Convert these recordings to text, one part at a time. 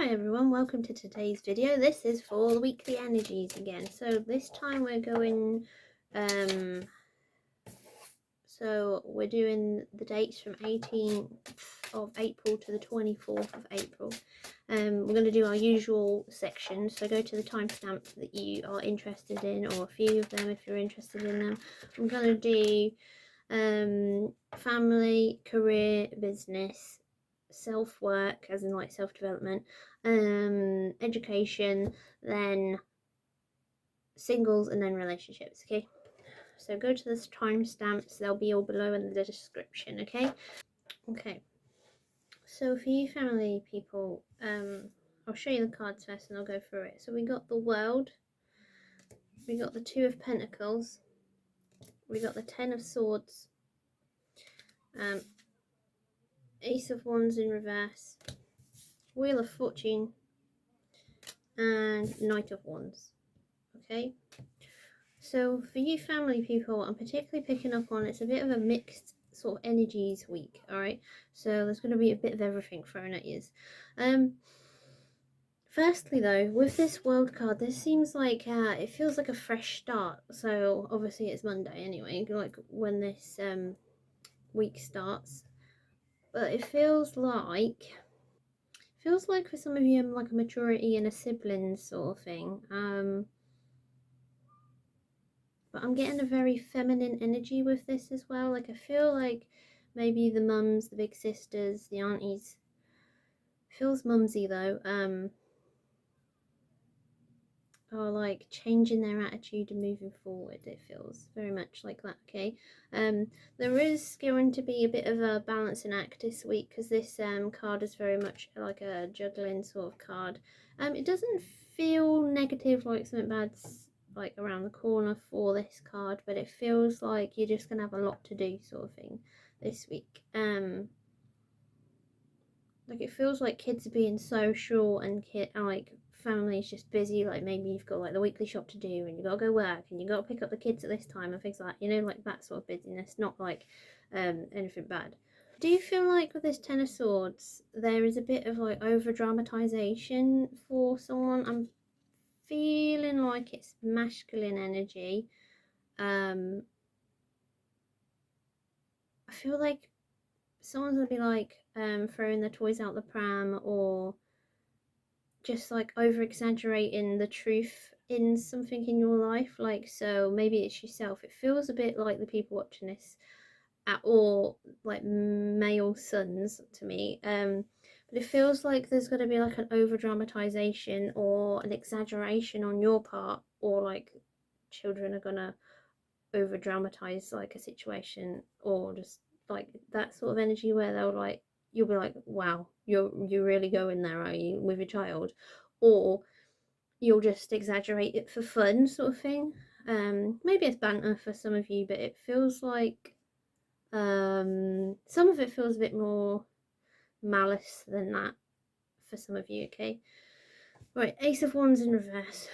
Hi everyone, welcome to today's video. This is for the weekly energies again. So this time we're going, so we're doing the dates from 18th of April to the 24th of April. We're going to do our usual sections, so go to the timestamp that you are interested in, or a few of them if you're interested in them. I'm going to do family, career, business, self-work, as in like self-development, education, then singles, and then relationships. Okay, so go to this timestamps, they'll be all below in the description. Okay, so for you family people, I'll show you the cards first and I'll go through it. So we got the World, we got the Two of Pentacles, we got the Ten of Swords, Ace of Wands in reverse, Wheel of Fortune, and Knight of Wands. Okay, so for you family people, I'm particularly picking up on it's a bit of a mixed sort of energies week. All right, so there's going to be a bit of everything thrown at you. Firstly though, with this World card, this seems like it feels like a fresh start. So obviously it's Monday anyway, like when this week starts, but it feels like for some of you like a maturity and a sibling sort of thing. But I'm getting a very feminine energy with this as well. Like I feel like maybe the mums, the big sisters, the aunties, feels mumsy though, are like changing their attitude and moving forward. It feels very much like that. Okay, there is going to be a bit of a balancing act this week because this card is very much like a juggling sort of card. It doesn't feel negative like something bad's like around the corner for this card, but it feels like you're just gonna have a lot to do sort of thing this week. Like it feels like kids are being social and like family's just busy. Like maybe you've got like the weekly shop to do and you gotta go work and you gotta pick up the kids at this time and things like that, you know, like that sort of busyness, not like anything bad. Do you feel like with this Ten of Swords there is a bit of like over dramatization for someone? I'm feeling like it's masculine energy. I feel like someone's gonna be like throwing their toys out the pram or just like over exaggerating the truth in something in your life. Like, so maybe it's yourself. It feels a bit like the people watching this at all like male sons to me. But it feels like there's going to be like an over dramatization or an exaggeration on your part, or like children are gonna over dramatize like a situation, or just like that sort of energy where they'll like, you'll be like, wow, you're really going there, are you, with your child? Or you'll just exaggerate it for fun sort of thing. Maybe it's banter for some of you, but it feels like some of it feels a bit more malice than that for some of you. Okay, right, Ace of Wands in reverse.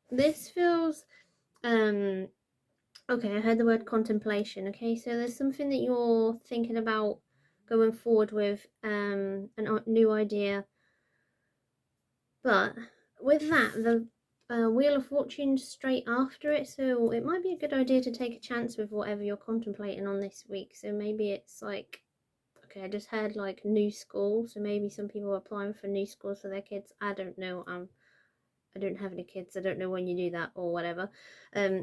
This feels okay, I heard the word contemplation. Okay, so there's something that you're thinking about going forward with, a new idea. But with that, the Wheel of Fortune straight after it, so it might be a good idea to take a chance with whatever you're contemplating on this week. So maybe it's like, okay, I just heard like new school, so maybe some people are applying for new schools for their kids. I don't know. I don't have any kids. I don't know when you do that or whatever.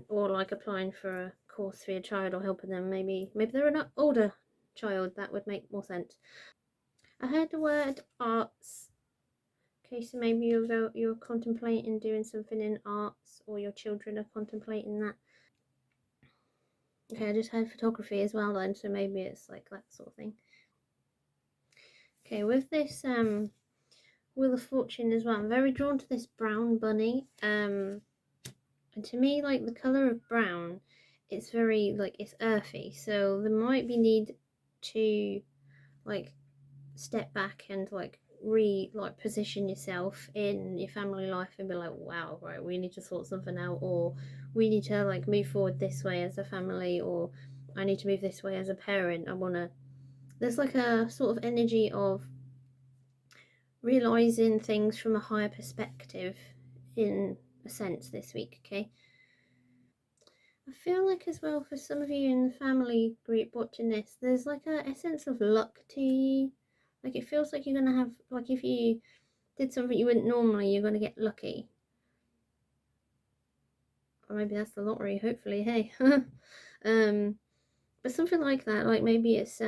Or like applying for a course for your child or helping them. Maybe they're an older child. That would make more sense. I heard the word arts. Okay, so maybe you're contemplating doing something in arts, or your children are contemplating that. Okay, I just heard photography as well then, so maybe it's like that sort of thing. Okay, with this Wheel of Fortune as well, I'm very drawn to this brown bunny. And to me, like the colour of brown, it's very like it's earthy. So there might be need to like step back and like position yourself in your family life and be like, wow, right, we need to sort something out, or we need to like move forward this way as a family, or I need to move this way as a parent. I want to, there's like a sort of energy of realizing things from a higher perspective in a sense this week, okay? I feel like as well for some of you in the family group watching this, there's like a essence of luck to you. Like it feels like you're gonna have, like if you did something you wouldn't normally, you're gonna get lucky. Or maybe that's the lottery, hopefully, hey. But something like that, like maybe it's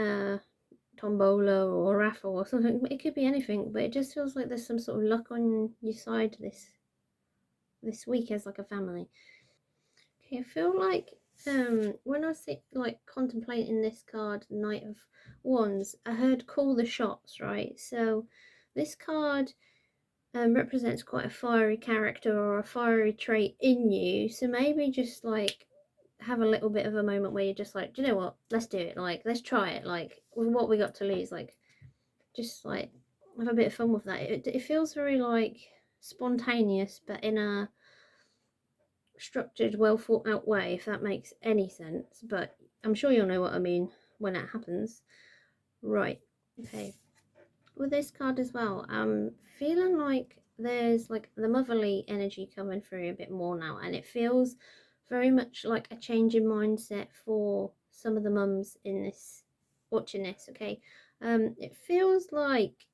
tombola or raffle or something. It could be anything, but it just feels like there's some sort of luck on your side this week as like a family. Okay, I feel like when I was like contemplating this card, Knight of Wands, I heard call the shots, right? So this card represents quite a fiery character or a fiery trait in you. So maybe just like have a little bit of a moment where you're just like, do you know what? Let's do it. Like, let's try it. Like, with what we got to lose, like, just like have a bit of fun with that. It feels very like spontaneous, but in a structured, well thought out way, if that makes any sense. But I'm sure you'll know what I mean when it happens. Right. Okay. With this card as well, I'm feeling like there's like the motherly energy coming through a bit more now, and it feels very much like a change in mindset for some of the mums in this watching this. Okay, it feels like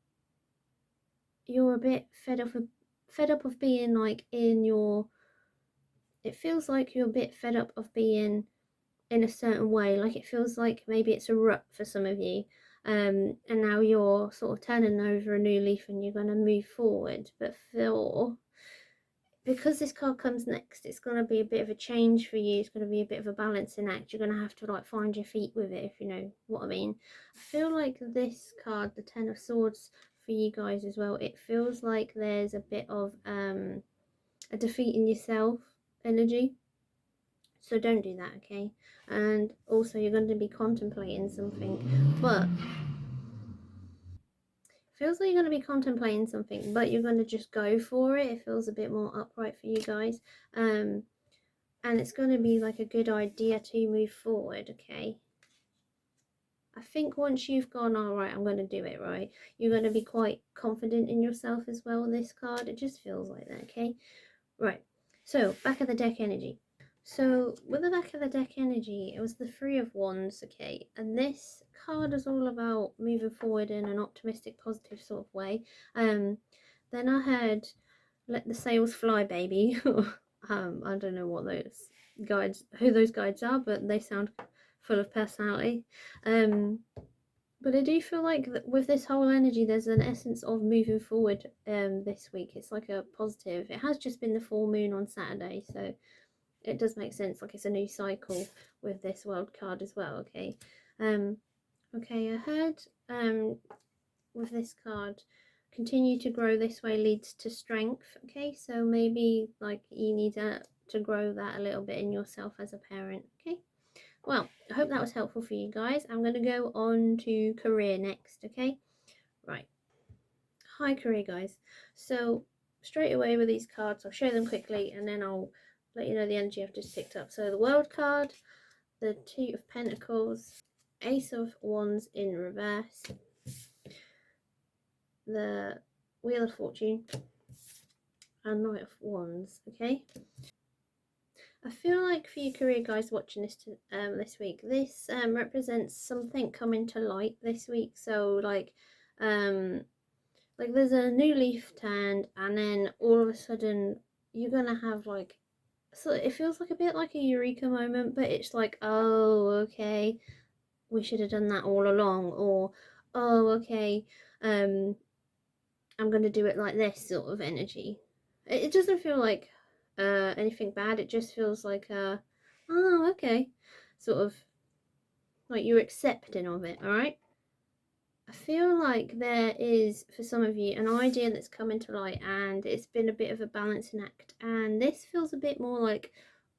you're a bit fed up of being like in your. It feels like you're a bit fed up of being in a certain way. Like it feels like maybe it's a rut for some of you. And now you're sort of turning over a new leaf and you're going to move forward. But for because this card comes next, it's going to be a bit of a change for you. It's going to be a bit of a balancing act. You're going to have to like find your feet with it, if you know what I mean. I feel like this card, the Ten of Swords, for you guys as well, it feels like there's a bit of a defeat in yourself energy. So don't do that, okay? And also you're going to be contemplating something, but feels like you're going to be contemplating something, but you're going to just go for it. It feels a bit more upright for you guys. And it's going to be like a good idea to move forward, okay? I think once you've gone, all right, I'm going to do it, right? You're going to be quite confident in yourself as well, this card. It just feels like that, okay? Right. So, back of the deck energy. So with the back of the deck energy, it was the Three of Wands, okay, and this card is all about moving forward in an optimistic, positive sort of way. Then I had Let the Sails Fly, baby. I don't know what those who those guides are, but they sound full of personality. But I do feel like with this whole energy, there's an essence of moving forward. This week, it's like a positive. It has just been the full moon on Saturday, so it does make sense. Like it's a new cycle with this world card as well. Okay, okay. I heard with this card, continue to grow this way leads to strength. Okay, so maybe like you need to grow that a little bit in yourself as a parent. Okay. Well, I hope that was helpful for you guys. I'm going to go on to career next. Okay. Right. Hi, career guys. So straight away with these cards, I'll show them quickly and then I'll let you know the energy I've just picked up. So the World card, the Two of Pentacles, Ace of Wands in reverse, the Wheel of Fortune, and Knight of Wands. Okay. I feel like for you career guys watching this this week, this represents something coming to light this week. So like there's a new leaf turned, and then all of a sudden you're gonna have like, so it feels like a bit like a eureka moment, but it's like, oh, okay, we should have done that all along, or oh, okay, I'm gonna do it like this sort of energy. It doesn't feel like anything bad. It just feels like oh, okay, sort of like you're accepting of it. All right. I feel like there is, for some of you, an idea that's coming to light, and it's been a bit of a balancing act. And this feels a bit more like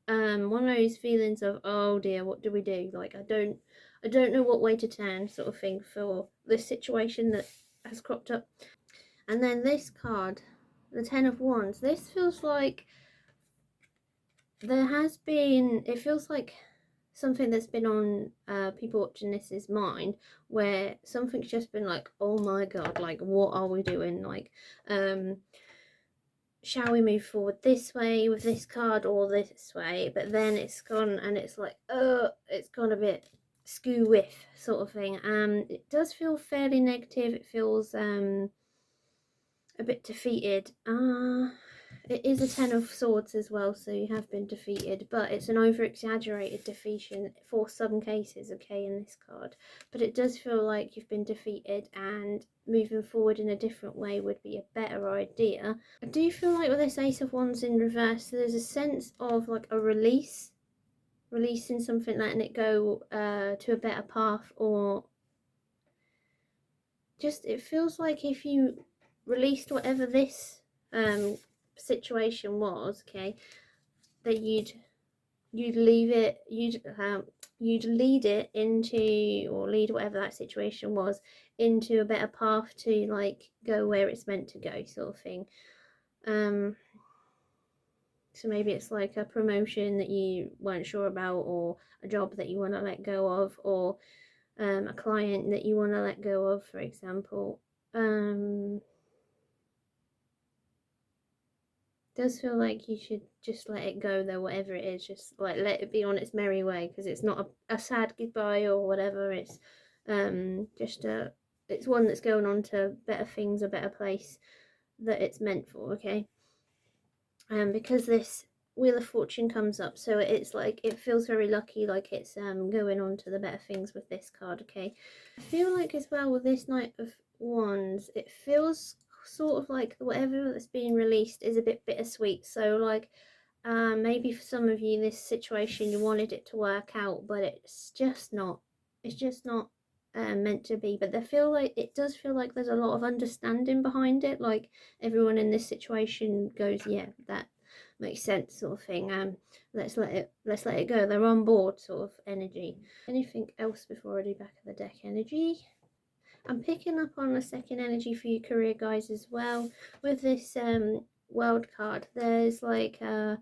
one of those feelings of, oh dear, what do we do? Like I don't know what way to turn, sort of thing, for this situation that has cropped up. And then this card, the Ten of Wands. This feels like there has been. It feels like something that's been on people watching this's mind, where something's just been like, oh my god, like what are we doing, like shall we move forward this way with this card or this way? But then it's gone and it's like, it's gone a bit skew with sort of thing. It does feel fairly negative. It feels a bit defeated. It is a Ten of Swords as well, so you have been defeated, but it's an over-exaggerated defeation for some cases, okay, in this card. But it does feel like you've been defeated, and moving forward in a different way would be a better idea. I do feel like with this Ace of Wands in reverse, there's a sense of like a releasing something, letting it go to a better path, or just it feels like if you released whatever this situation was, okay, that you'd leave it, you'd lead it into, or lead whatever that situation was into a better path to like go where it's meant to go, sort of thing. So maybe it's like a promotion that you weren't sure about, or a job that you want to let go of, or a client that you want to let go of, for example. Does feel like you should just let it go though, whatever it is, just like let it be on its merry way, because it's not a sad goodbye or whatever. It's just it's one that's going on to better things, a better place that it's meant for, okay. Because this Wheel of Fortune comes up, so it's like it feels very lucky, like it's going on to the better things with this card, okay. I feel like as well with this Knight of Wands, it feels sort of like whatever that's being released is a bit bittersweet. So like maybe for some of you this situation you wanted it to work out, but it's just not, meant to be. But it does feel like there's a lot of understanding behind it, like everyone in this situation goes, yeah, that makes sense, sort of thing. Let's let it go, they're on board, sort of energy. Anything else before I do back of the deck energy? I'm picking up on a second energy for you career guys as well with this world card. There's like a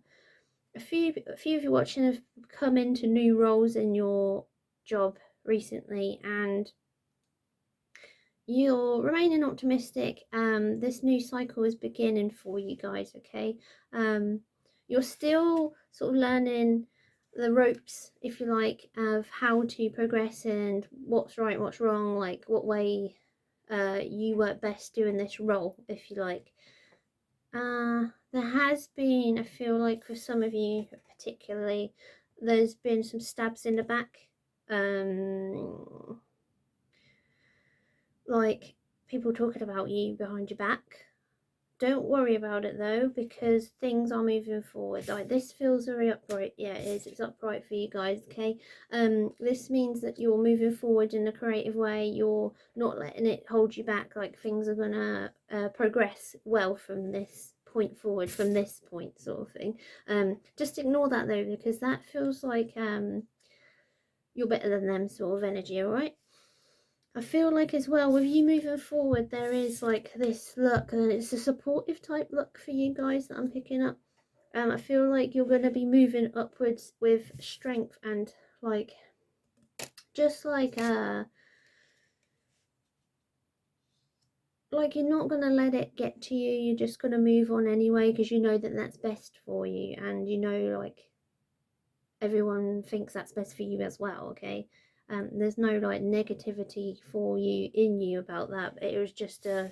few of you watching have come into new roles in your job recently, and you're remaining optimistic. This new cycle is beginning for you guys, okay. You're still sort of learning the ropes, if you like, of how to progress and what's right, what's wrong, like what way you work best doing this role, if you like. There has been, I feel like for some of you particularly, there's been some stabs in the back. Like people talking about you behind your back. Don't worry about it though, because things are moving forward. Like this feels very upright. Yeah, it is. It's upright for you guys, okay? This means that you're moving forward in a creative way. You're not letting it hold you back. Like things are gonna progress well from this point forward, from this point, sort of thing. Just ignore that though, because that feels like you're better than them sort of energy, alright? I feel like as well with you moving forward there is like this look, and it's a supportive type look for you guys that I'm picking up. I feel like you're going to be moving upwards with strength, and like just like you're not going to let it get to you. You're just going to move on anyway, because you know that that's best for you, and you know like everyone thinks that's best for you as well, okay. There's no like negativity for you in you about that. It was just a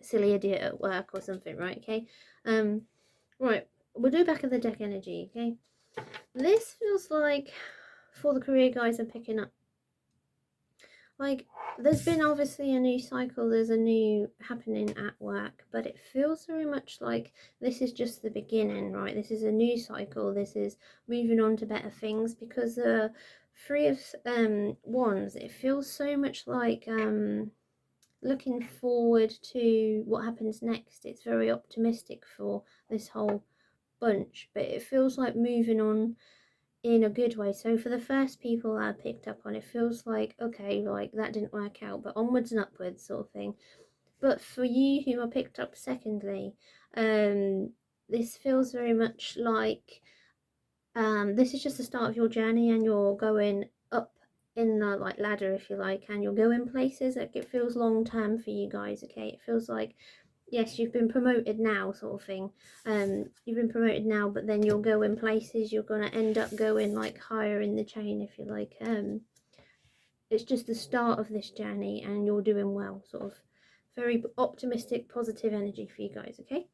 silly idiot at work or something, right? Okay. Right, we'll do back of the deck energy, okay. This feels like for the career guys I'm picking up, like there's been obviously a new cycle, there's a new happening at work, but it feels very much like this is just the beginning, right? This is a new cycle, this is moving on to better things, because the Three of Wands, it feels so much like looking forward to what happens next. It's very optimistic for this whole bunch, but it feels like moving on in a good way. So for the first people I picked up on, it feels like, okay, like that didn't work out, but onwards and upwards sort of thing. But for you who are picked up secondly, this feels very much like This is just the start of your journey, and you're going up in the like ladder, if you like, and you'll go in places. Like, it feels long term for you guys. Okay, it feels like, yes, you've been promoted now, sort of thing. You've been promoted now, but then you'll go in places. You're gonna end up going like higher in the chain, if you like. It's just the start of this journey, and you're doing well. Sort of very optimistic, positive energy for you guys. Okay,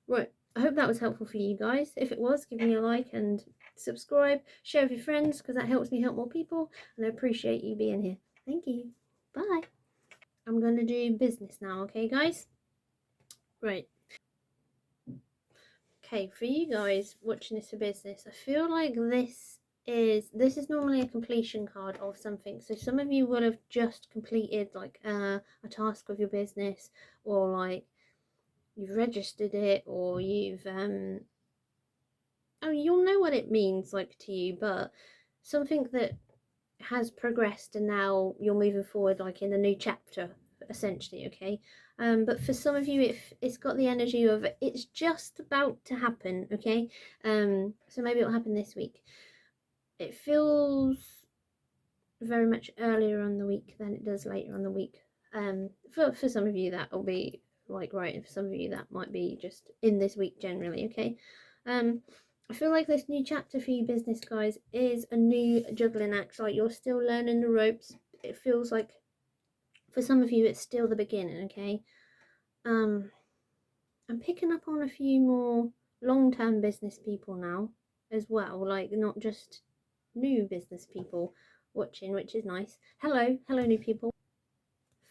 right. I hope that was helpful for you guys. If it was, give me a like and subscribe. Share with your friends, because that helps me help more people. And I appreciate you being here. Thank you. Bye. I'm going to do business now, okay, guys? Right. Okay, for you guys watching this for business, I feel like this is normally a completion card of something. So some of you will have just completed like a task of your business, or like you've registered it, or you've I mean, you'll know what it means like to you, but something that has progressed, and now you're moving forward like in a new chapter, essentially. Okay, but for some of you, it's got the energy of it's just about to happen. Okay, so maybe it'll happen this week. It feels very much earlier on the week than it does later on the week. For some of you that will be like right, and for some of you that might be just in this week generally. Okay, um, I feel like this new chapter for you business guys is a new juggling act. Like, you're still learning the ropes. It feels like for some of you it's still the beginning. Okay, um, I'm picking up on a few more long-term business people now as well. Like, not just new business people watching, which is nice. Hello, new people.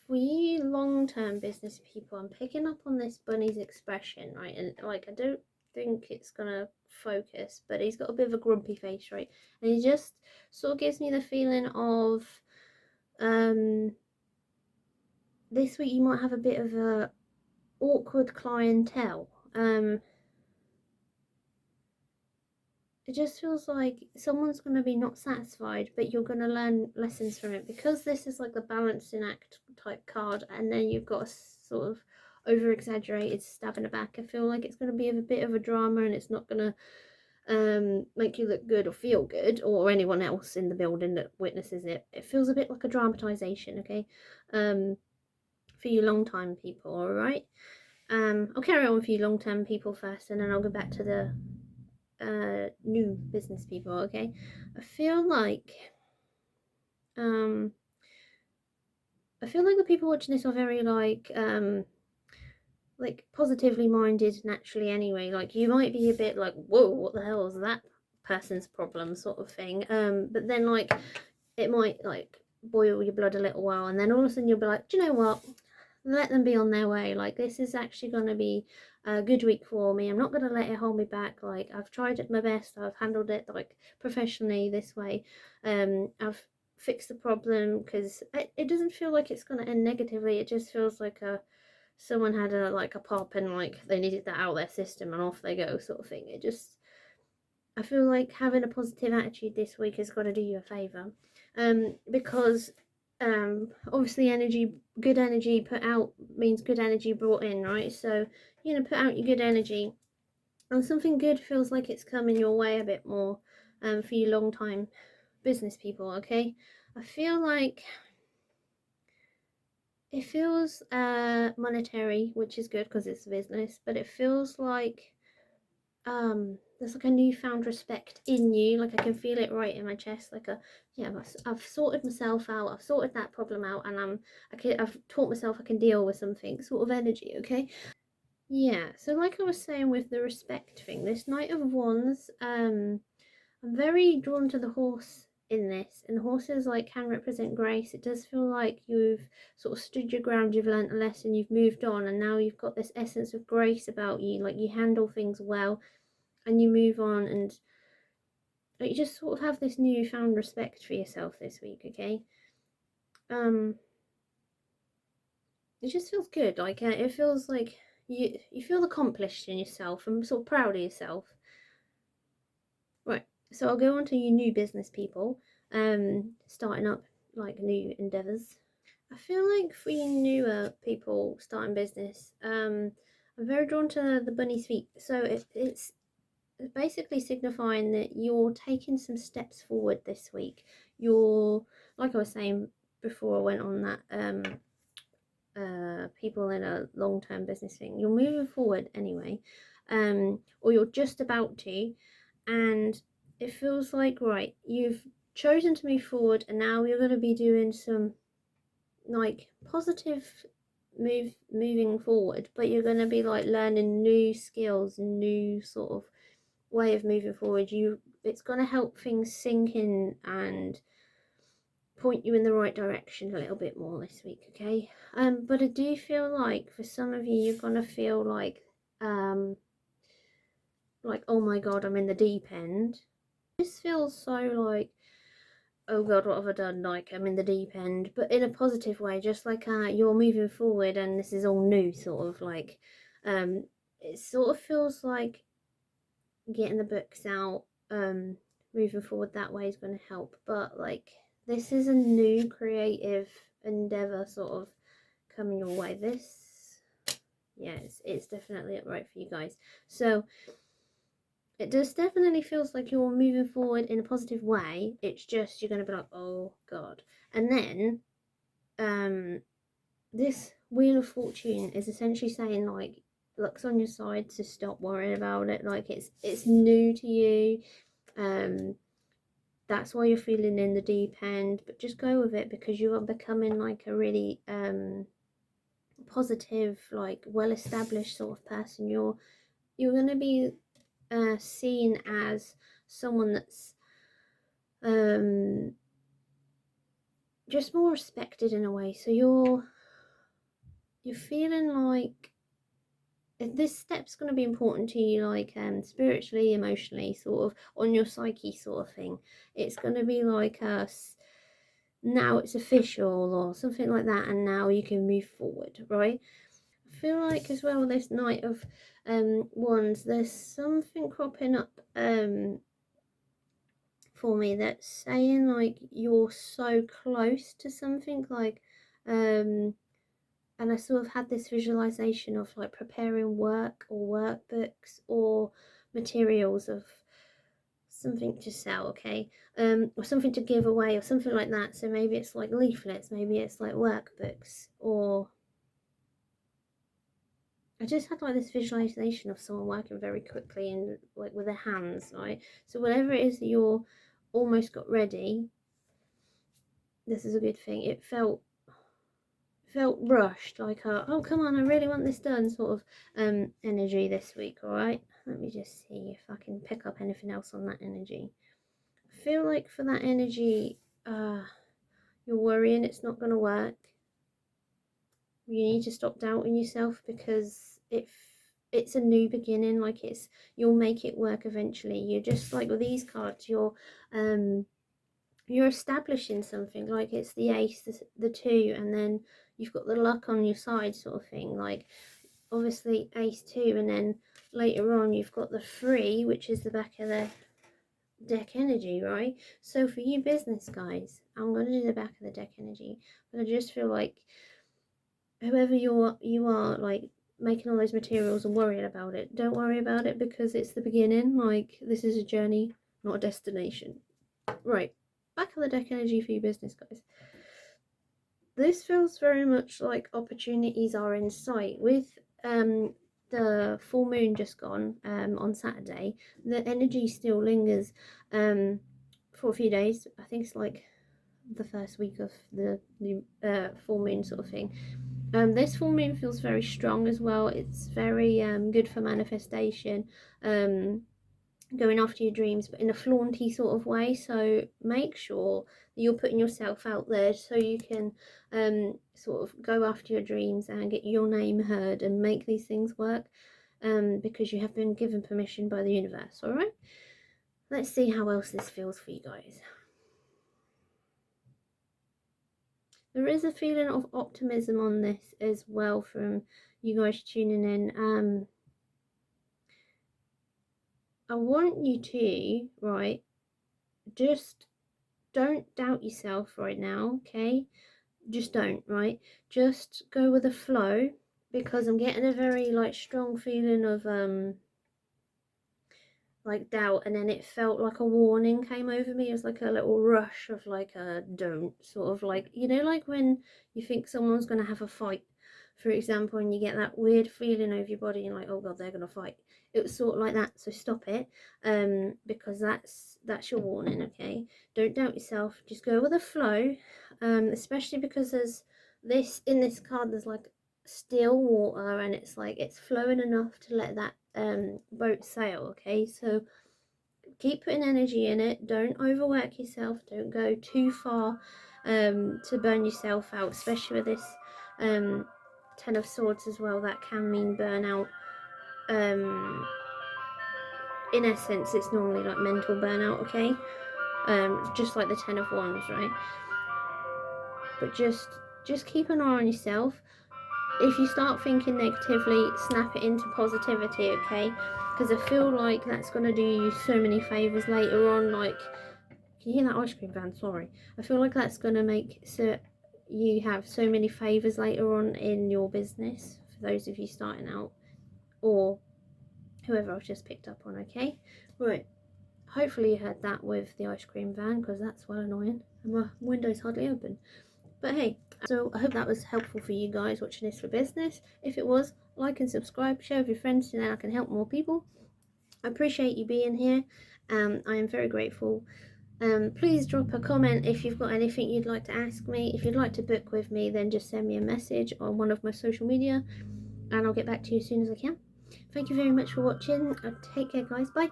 For you long-term business people, I'm picking up on this bunny's expression, right? And like, I don't think it's gonna focus, but he's got a bit of a grumpy face, right? And he just sort of gives me the feeling of um this week you might have a bit of a awkward clientele. It just feels like someone's going to be not satisfied, but you're going to learn lessons from it, because this is like the balancing act type card, and then you've got a sort of over exaggerated stab in the back. I feel like it's going to be a bit of a drama, and it's not going to make you look good or feel good, or anyone else in the building that witnesses it. It feels a bit like a dramatization. Okay, for you long time people. All right, I'll carry on with you long term people first, and then I'll go back to the new business people. Okay, I feel like um the people watching this are very like positively minded naturally anyway. Like, you might be a bit like, whoa, what the hell is that person's problem, sort of thing. But then like it might like boil your blood a little while, and then all of a sudden you'll be like, do you know what, let them be on their way. Like, this is actually going to be a good week for me. I'm not going to let it hold me back. Like, I've tried it my best. I've handled it like professionally this way. I've fixed the problem, because it doesn't feel like it's going to end negatively. It just feels like someone had a like a pop, and like they needed that out of their system, and off they go, sort of thing. It just, I feel like having a positive attitude this week has got to do you a favour, because obviously good energy put out means good energy brought in, right? So put out your good energy, and something good feels like it's coming your way a bit more, for you long time business people. Okay, I feel like it feels monetary, which is good because it's a business, but it feels like there's like a newfound respect in you. Like, I can feel it right in my chest. Like, yeah, I've sorted myself out. I've sorted that problem out, and I've taught myself I can deal with something, sort of energy. Okay, yeah. So like I was saying with the respect thing, this Knight of Wands, I'm very drawn to the horse in this, and horses like can represent grace. It does feel like you've sort of stood your ground, you've learnt a lesson, you've moved on, and now you've got this essence of grace about you. Like, you handle things well, and you move on, and like, you just sort of have this newfound respect for yourself this week. Okay, um it just feels good. Like, it feels like you feel accomplished in yourself and sort of proud of yourself. Right, so I'll go on to you new business people, starting up like new endeavors. I feel like for you newer people starting business, I'm very drawn to the bunny's feet. So it's basically signifying that you're taking some steps forward this week. You're, like I was saying before I went on that people in a long-term business thing, you're moving forward anyway, or you're just about to, and it feels like, right, you've chosen to move forward, and now you're going to be doing some like positive moving forward, but you're going to be like learning new skills, new sort of way of moving forward. It's going to help things sink in and point you in the right direction a little bit more this week, okay? But I do feel like for some of you, you're gonna feel like, oh my god, I'm in the deep end. This feels so like, oh god, what have I done? Like, I'm in the deep end, but in a positive way, just like you're moving forward and this is all new, sort of like, it sort of feels like getting the books out, moving forward that way is going to help. But like, this is a new creative endeavor sort of coming your way. This, yeah, it's definitely right for you guys. So it just definitely feels like you're moving forward in a positive way. It's just you're going to be like, oh god. And then this Wheel of Fortune is essentially saying like, luck's on your side, so stop worrying about it. Like, it's new to you. That's why you're feeling in the deep end, but just go with it, because you are becoming like a really positive, like well established sort of person. You're going to be seen as someone that's just more respected in a way. So you're feeling like this step's going to be important to you, like spiritually, emotionally, sort of on your psyche sort of thing. It's going to be like now it's official or something like that, and now you can move forward, right? I feel like as well, this Knight of Wands, there's something cropping up for me that's saying like you're so close to something, like and I sort of had this visualization of like preparing work or workbooks or materials of something to sell, okay, or something to give away or something like that. So maybe it's like leaflets, maybe it's like workbooks, or I just had like this visualization of someone working very quickly and like with their hands, right? So whatever it is that you're almost got ready, this is a good thing. It felt rushed, like oh come on, I really want this done sort of energy this week. All right, let me just see if I can pick up anything else on that energy. I feel like for that energy, you're worrying it's not going to work. You need to stop doubting yourself, because if it's a new beginning, like you'll make it work eventually. You're just like with these cards, you're establishing something, like it's the ace, the two, and then you've got the luck on your side sort of thing, like obviously ace two, and then later on you've got the three, which is the back of the deck energy, right? So for you business guys, I'm going to do the back of the deck energy, but I just feel like whoever you are like making all those materials and worrying about it, don't worry about it, because it's the beginning. Like, this is a journey, not a destination. Right, back of the deck energy for you business guys. This feels very much like opportunities are in sight. With the full moon just gone on Saturday, the energy still lingers for a few days. I think it's like the first week of the new full moon sort of thing. This full moon feels very strong as well. It's very good for manifestation, going after your dreams, but in a flaunty sort of way. So make sure that you're putting yourself out there so you can sort of go after your dreams and get your name heard and make these things work, because you have been given permission by the universe. All right, let's see how else this feels for you guys. There is a feeling of optimism on this as well from you guys tuning in. I want you to, right, just don't doubt yourself right now, okay? Just don't, right? Just go with the flow, because I'm getting a very like strong feeling of like doubt, and then it felt like a warning came over me. It was like a little rush of like a don't, sort of like, you know, like when you think someone's gonna have a fight, for example, and you get that weird feeling over your body and like, oh god, they're gonna fight. It was sort of like that. So stop it, because that's your warning. Okay, don't doubt yourself, just go with the flow, especially because there's this in this card, there's like still water, and it's like it's flowing enough to let that boat sail. Okay, so keep putting energy in it, don't overwork yourself, don't go too far to burn yourself out, especially with this Ten of Swords as well. That can mean burnout. In essence, it's normally like mental burnout. Okay, just like the Ten of Wands, right? But just keep an eye on yourself. If you start thinking negatively, snap it into positivity, okay? Because I feel like that's going to do you so many favours later on. Like, can you hear that ice cream van? Sorry. I feel like that's going to make you have so many favours later on in your business, for those of you starting out, or whoever I've just picked up on, okay? Right. Hopefully you heard that with the ice cream van, because that's well annoying. And my window's hardly open. But hey, so I hope that was helpful for you guys watching this for business. If it was, like and subscribe, share with your friends so that I can help more people. I appreciate you being here. I am very grateful. Please drop a comment if you've got anything you'd like to ask me. If you'd like to book with me, then just send me a message on one of my social media and I'll get back to you as soon as I can. Thank you very much for watching. Take care, guys. Bye.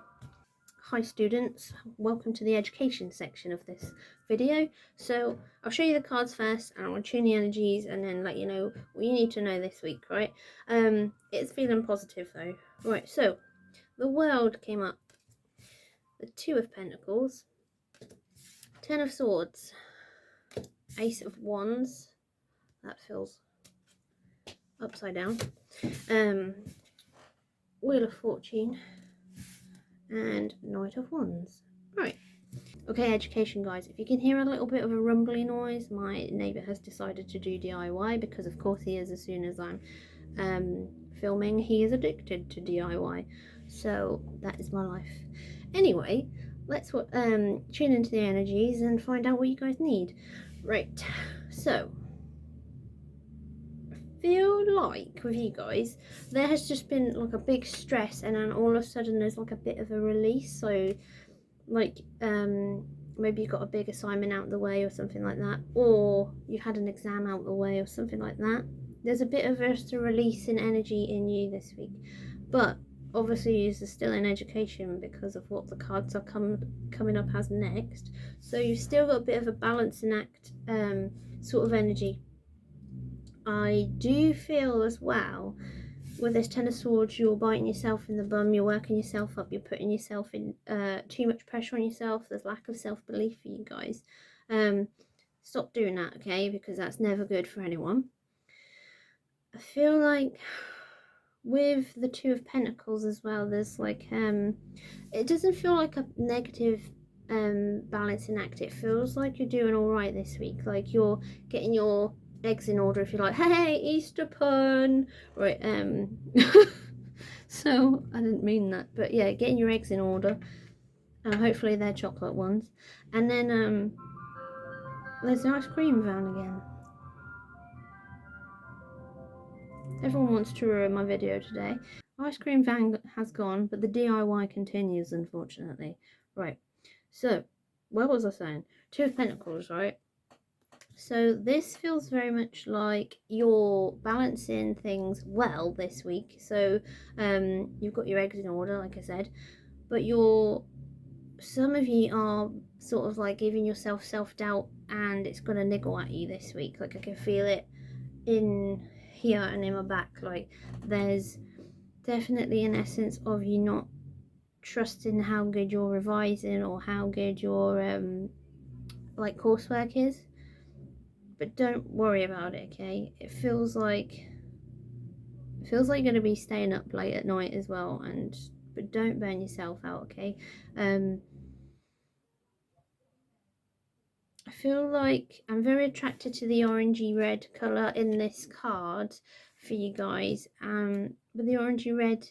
Hi students, welcome to the education section of this video. So I'll show you the cards first and I'll tune the energies and then let you know what you need to know this week, right? It's feeling positive though. Right, so the World came up, the Two of Pentacles, Ten of Swords, Ace of Wands, that feels upside down, Wheel of Fortune, and Knight of Wands. Right. Okay, education guys, if you can hear a little bit of a rumbly noise, my neighbour has decided to do DIY, because of course he is. As soon as I'm filming, he is addicted to DIY, so that is my life. Anyway, let's tune into the energies and find out what you guys need. Right, so feel like with you guys there has just been like a big stress, and then all of a sudden there's like a bit of a release. So like maybe you got a big assignment out the way or something like that, or you had an exam out the way or something like that. There's a bit of just a release in energy in you this week, but obviously you're still in education because of what the cards are coming up as next, so you've still got a bit of a balancing act sort of energy. I do feel as well with this Ten of Swords, you're biting yourself in the bum, you're working yourself up, you're putting yourself in too much pressure on yourself. There's lack of self-belief for you guys. Stop doing that, okay, because that's never good for anyone. I feel like with the Two of Pentacles as well, there's like it doesn't feel like a negative balancing act. It feels like you're doing all right this week, like you're getting your eggs in order, if you like. Hey, Easter pun, right? So I didn't mean that, but yeah, getting your eggs in order. Hopefully they're chocolate ones. And then there's the ice cream van again. Everyone wants to ruin my video today. Ice cream van has gone, but the DIY continues, unfortunately. Right, so what was I saying? Two of Pentacles, right? So this feels very much like you're balancing things well this week. So you've got your eggs in order, like I said, but some of you are sort of like giving yourself self-doubt, and it's gonna niggle at you this week. Like I can feel it in here and in my back. Like there's definitely an essence of you not trusting how good you're revising or how good your like coursework is. But don't worry about it, okay? It feels like you're going to be staying up late at night as well, but don't burn yourself out, okay? I feel like I'm very attracted to the orangey red colour in this card for you guys. But the orangey red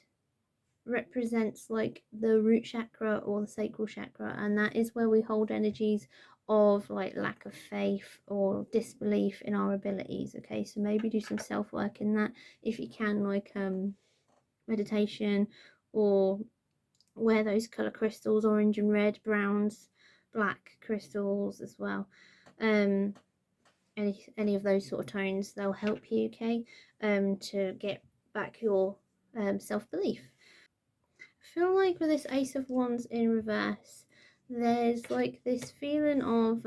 represents like the root chakra or the sacral chakra, and that is where we hold energies of like lack of faith or disbelief in our abilities. Okay, so maybe do some self-work in that if you can, like meditation, or wear those color crystals, orange and red, browns, black crystals as well. Any of those sort of tones, they'll help you, okay, to get back your self-belief. I feel like with this Ace of Wands in reverse, there's like this feeling of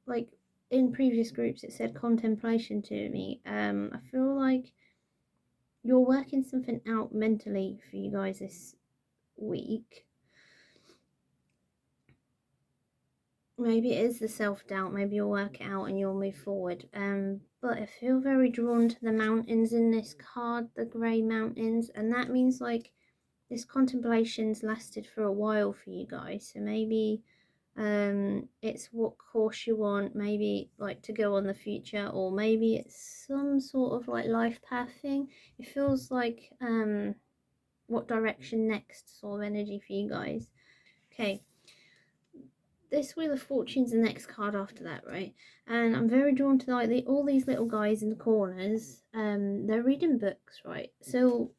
like in previous groups it said contemplation to me. I feel like you're working something out mentally for you guys this week. Maybe it is the self-doubt, maybe you'll work it out and you'll move forward. But I feel very drawn to the mountains in this card, the grey mountains, and that means like this contemplation's lasted for a while for you guys. So maybe it's what course you want, maybe like to go on the future, or maybe it's some sort of like life path thing. It feels like what direction next sort of energy for you guys. Okay, this Wheel of Fortune's the next card after that, right? And I'm very drawn to like all these little guys in the corners. They're reading books, right? So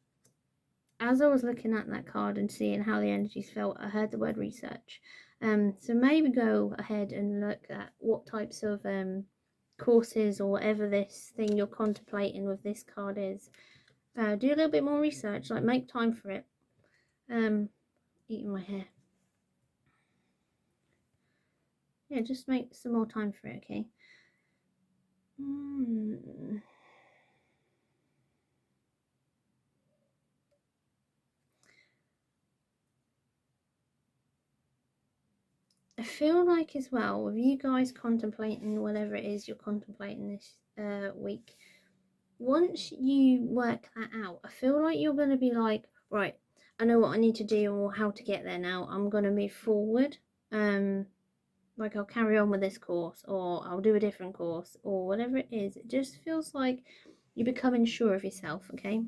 as I was looking at that card and seeing how the energies felt, I heard the word research. So maybe go ahead and look at what types of courses or whatever this thing you're contemplating with this card is. Do a little bit more research, like make time for it. Eating my hair. Yeah, just make some more time for it, okay? I feel like as well, with you guys contemplating whatever it is you're contemplating this week, once you work that out, I feel like you're going to be like, right, I know what I need to do or how to get there now. I'm going to move forward. Like I'll carry on with this course, or I'll do a different course, or whatever it is. It just feels like you're becoming sure of yourself, okay?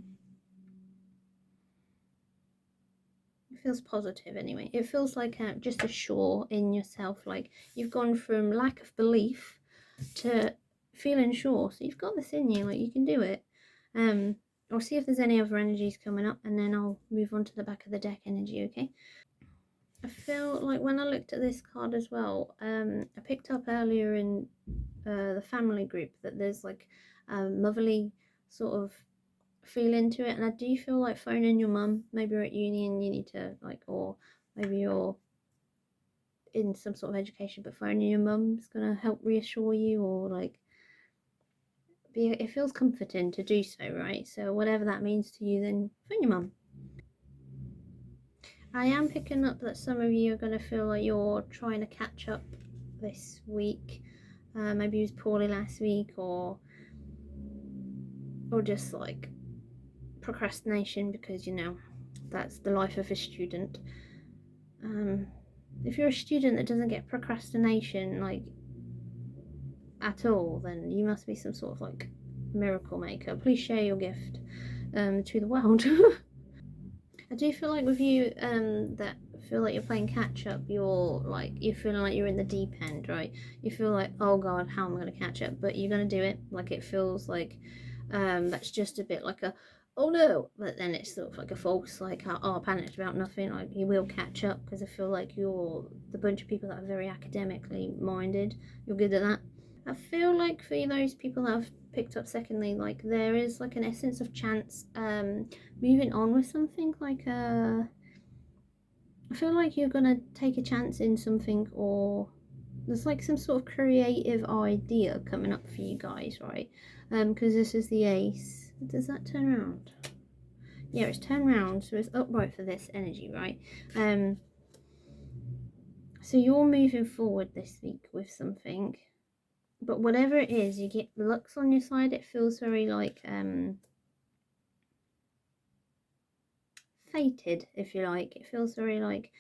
It feels positive anyway. It feels like just a sure in yourself. Like you've gone from lack of belief to feeling sure. So you've got this in you, like you can do it. I'll see if there's any other energies coming up, and then I'll move on to the back of the deck energy, okay? I feel like when I looked at this card as well, I picked up earlier in the family group that there's like a motherly sort of feel into it, and I do feel like phoning your mum. Maybe you're at uni and you need to like, or maybe you're in some sort of education, but phoning your mum's gonna help reassure you, or like it feels comforting to do so, right? So whatever that means to you, then phone your mum. I am picking up that some of you are going to feel like you're trying to catch up this week. Maybe you was poorly last week, or just like procrastination, because you know that's the life of a student. If you're a student that doesn't get procrastination like at all, then you must be some sort of like miracle maker. Please share your gift to the world. I do feel like with you that feel like you're playing catch up, you're feeling like you're in the deep end, right? You feel like, oh god, how am I gonna catch up? But you're gonna do it. Like it feels like that's just a bit like a oh no, but then it's sort of like a false like oh, I panicked about nothing. Like you will catch up, because I feel like you're the bunch of people that are very academically minded. You're good at that. I feel like for those people that have picked up secondly, like there is like an essence of chance moving on with something. Like I feel like you're gonna take a chance in something, or there's like some sort of creative idea coming up for you guys, right? Because this is the ace. Does that turn around? Yeah, it's turned round, so it's upright for this energy, right? So you're moving forward this week with something, but whatever it is, you get looks on your side. It feels very like fated, if you like. It feels very like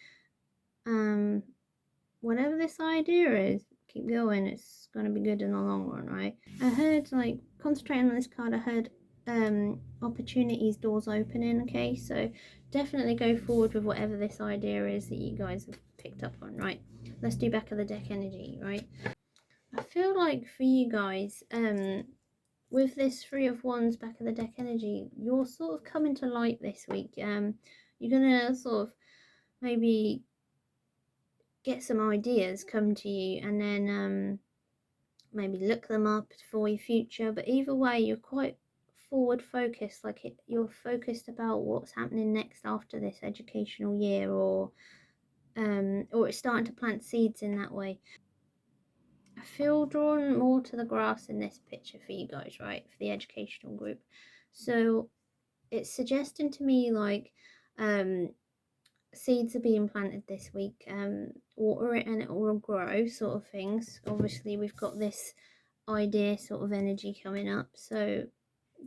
whatever this idea is, keep going. It's gonna be good in the long run, right? I heard like concentrating on this card. I heard opportunities, doors opening. Okay, so definitely go forward with whatever this idea is that you guys have picked up on. Right, let's do back of the deck energy. Right, I feel like for you guys, with this Three of Wands back of the deck energy, you're sort of coming to light this week. You're gonna sort of maybe get some ideas come to you, and then maybe look them up for your future. But either way, you're quite forward focused, like you're focused about what's happening next after this educational year, or it's starting to plant seeds in that way. I feel drawn more to the grass in this picture for you guys, right, for the educational group. So it's suggesting to me like seeds are being planted this week. Water it and it will grow, sort of things. Obviously we've got this idea sort of energy coming up, so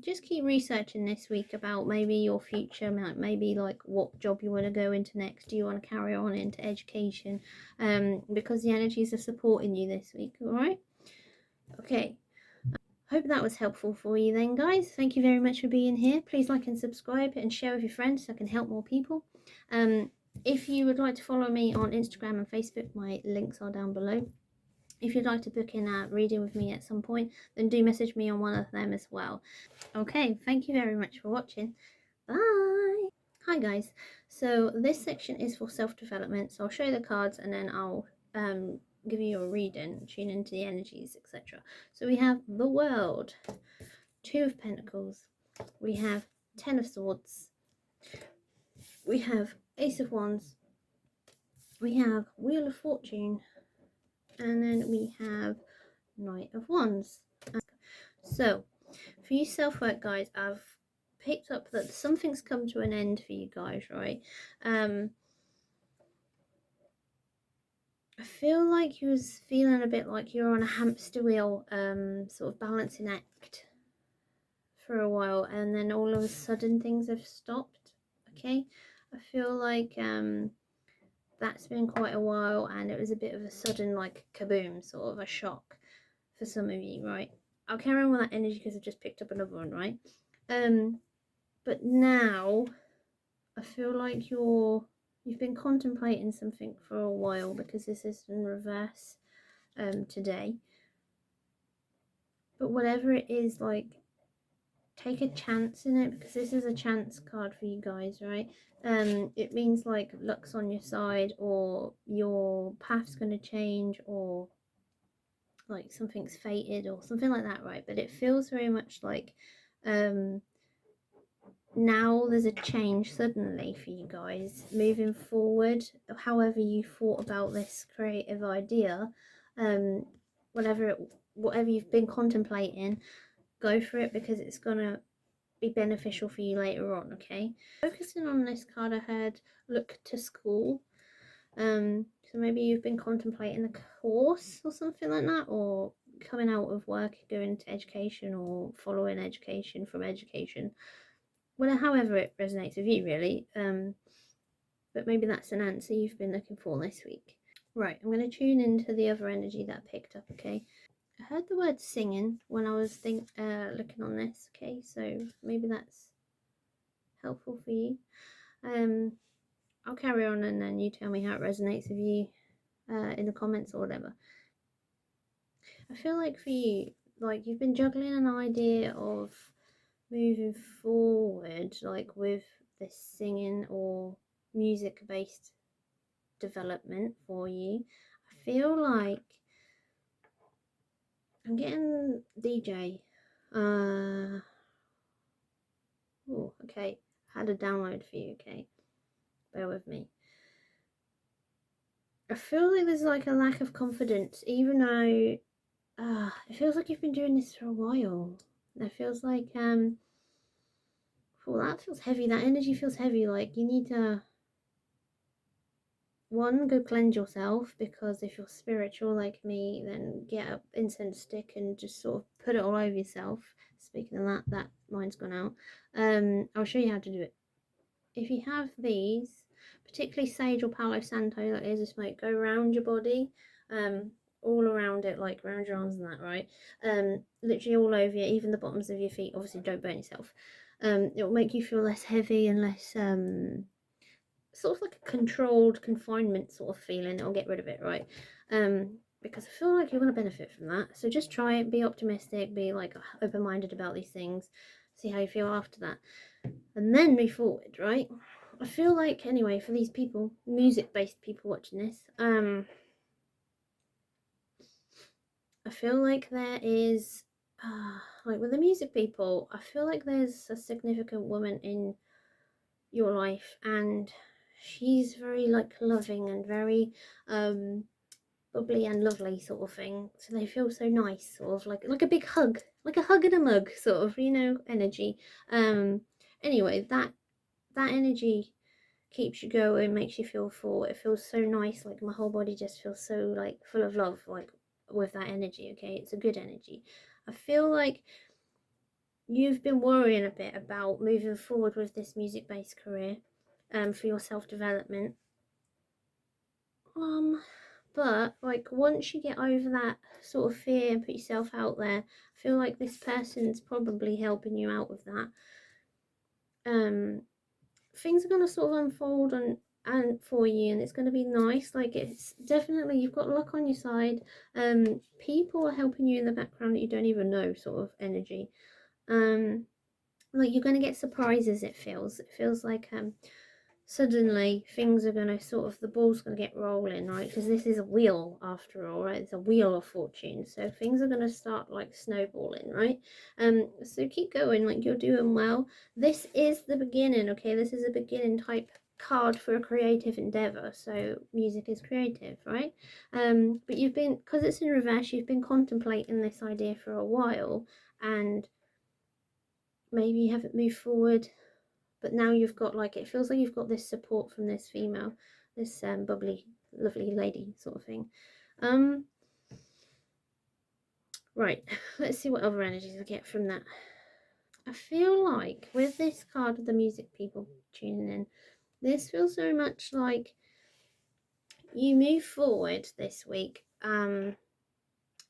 just keep researching this week about maybe your future, maybe like what job you want to go into next. Do you want to carry on into education? Because the energies are supporting you this week. All right, okay, hope that was helpful for you then, guys. Thank you very much for being here. Please like and subscribe and share with your friends so I can help more people. If you would like to follow me on Instagram and Facebook, my links are down below. If you'd like to book in a reading with me at some point, then do message me on one of them as well. Okay, thank you very much for watching. Bye! Hi guys, so this section is for self-development, so I'll show you the cards and then I'll give you a reading, tune into the energies, etc. So we have the World, Two of Pentacles, we have Ten of Swords, we have Ace of Wands, we have Wheel of Fortune, and then we have Knight of Wands. So for you self-work guys, I've picked up that something's come to an end for you guys, right? I feel like you was feeling a bit like you're on a hamster wheel, sort of balancing act for a while, and then all of a sudden things have stopped. Okay, I feel like that's been quite a while, and it was a bit of a sudden like kaboom, sort of a shock for some of you, right? I'll carry on with that energy because I've just picked up another one, right? But now I feel like you've been contemplating something for a while, because this is in reverse today. But whatever it is, like, take a chance in it, because this is a chance card for you guys, right? It means like luck's on your side, or your path's going to change, or like something's fated or something like that, right? But it feels very much like now there's a change suddenly for you guys moving forward. However you thought about this creative idea, whatever you've been contemplating, go for it, because it's gonna be beneficial for you later on. Okay, focusing on this card, I heard look to school. So maybe you've been contemplating a course or something like that, or coming out of work, going to education, or following education from education. Well, however it resonates with you, really. But maybe that's an answer you've been looking for this week. Right, I'm going to tune into the other energy that I picked up, okay? I heard the word singing when I was looking on this, okay? So maybe that's helpful for you. I'll carry on, and then you tell me how it resonates with you in the comments or whatever. I feel like for you, like you've been juggling an idea of moving forward, like with this singing or music based development for you. I feel like I'm getting DJ. Oh, okay. I had a download for you, okay? Bear with me. I feel like there's like a lack of confidence, even though it feels like you've been doing this for a while. It feels like well, that feels heavy. That energy feels heavy. Like you need to go cleanse yourself, because if you're spiritual like me, then get an incense stick and just sort of put it all over yourself. Speaking of that mine's gone out. I'll show you how to do it. If you have these, particularly sage or palo santo, like is a smoke, go around your body, all around it, like around your arms and that, right? Literally all over you, even the bottoms of your feet. Obviously, don't burn yourself. It will make you feel less heavy and less sort of like a controlled confinement sort of feeling. It'll get rid of it, right? Because I feel like you're going to benefit from that. So just try it, be optimistic, be like open minded about these things, see how you feel after that, and then move forward, right? I feel like, anyway, for these people, music based people watching this, I feel like there is, like with the music people, I feel like there's a significant woman in your life, and she's very like loving and very bubbly and lovely sort of thing. So they feel so nice, sort of like a big hug, like a hug in a mug, sort of, energy. Um, anyway, that energy keeps you going, makes you feel full. It feels so nice. Like my whole body just feels so like full of love, like with that energy. Okay, it's a good energy. I feel like you've been worrying a bit about moving forward with this music-based career, for your self-development. Um, but like once you get over that sort of fear and put yourself out there, I feel like this person's probably helping you out with that. Um, Things are gonna sort of unfold and for you, and it's gonna be nice. Like it's definitely you've got luck on your side. People are helping you in the background that you don't even know, sort of energy. Um, like you're gonna get surprises. It feels like suddenly things are going to sort of, the ball's going to get rolling, right? Because this is a wheel after all, right? It's a wheel of fortune, so things are going to start like snowballing, right? So keep going, like you're doing well. This is the beginning, okay? This is a beginning type card for a creative endeavor. So music is creative, right? But you've been, because it's in reverse, you've been contemplating this idea for a while, and maybe you haven't moved forward, but now you've got, like, it feels like you've got this support from this female, this bubbly lovely lady sort of thing. Right, let's see what other energies I get from that. I feel like with this card of the music people tuning in, this feels very much like you move forward this week.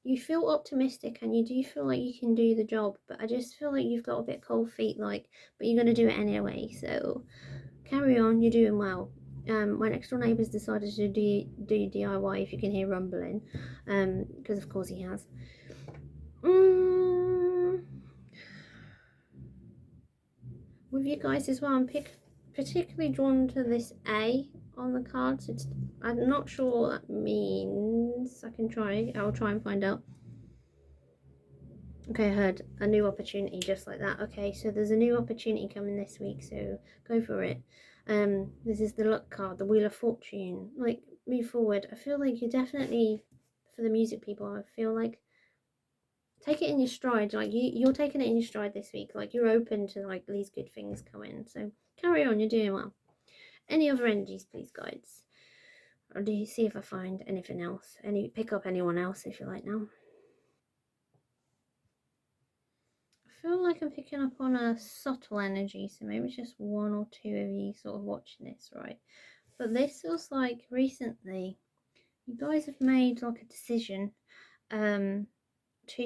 You feel optimistic and you do feel like you can do the job, but I just feel like you've got a bit cold feet, like, but you're going to do it anyway, so carry on, you're doing well. My next door neighbour's decided to do DIY, if you can hear rumbling, because of course he has. With you guys as well, I'm particularly drawn to this A on the cards. I'm not sure what that means. I'll try and find out. Okay, I heard a new opportunity just like that. Okay, so there's a new opportunity coming this week, so go for it. This is the luck card, the Wheel of Fortune. Like, move forward. I feel like you're definitely, for the music people, I feel like take it in your stride. Like you're taking it in your stride this week. Like you're open to like these good things coming. So carry on, you're doing well. Any other energies, please, guides? Or do you see if I find anything else? Pick up anyone else if you like now. I feel like I'm picking up on a subtle energy, so maybe it's just one or two of you sort of watching this, right? But this feels like recently you guys have made like a decision to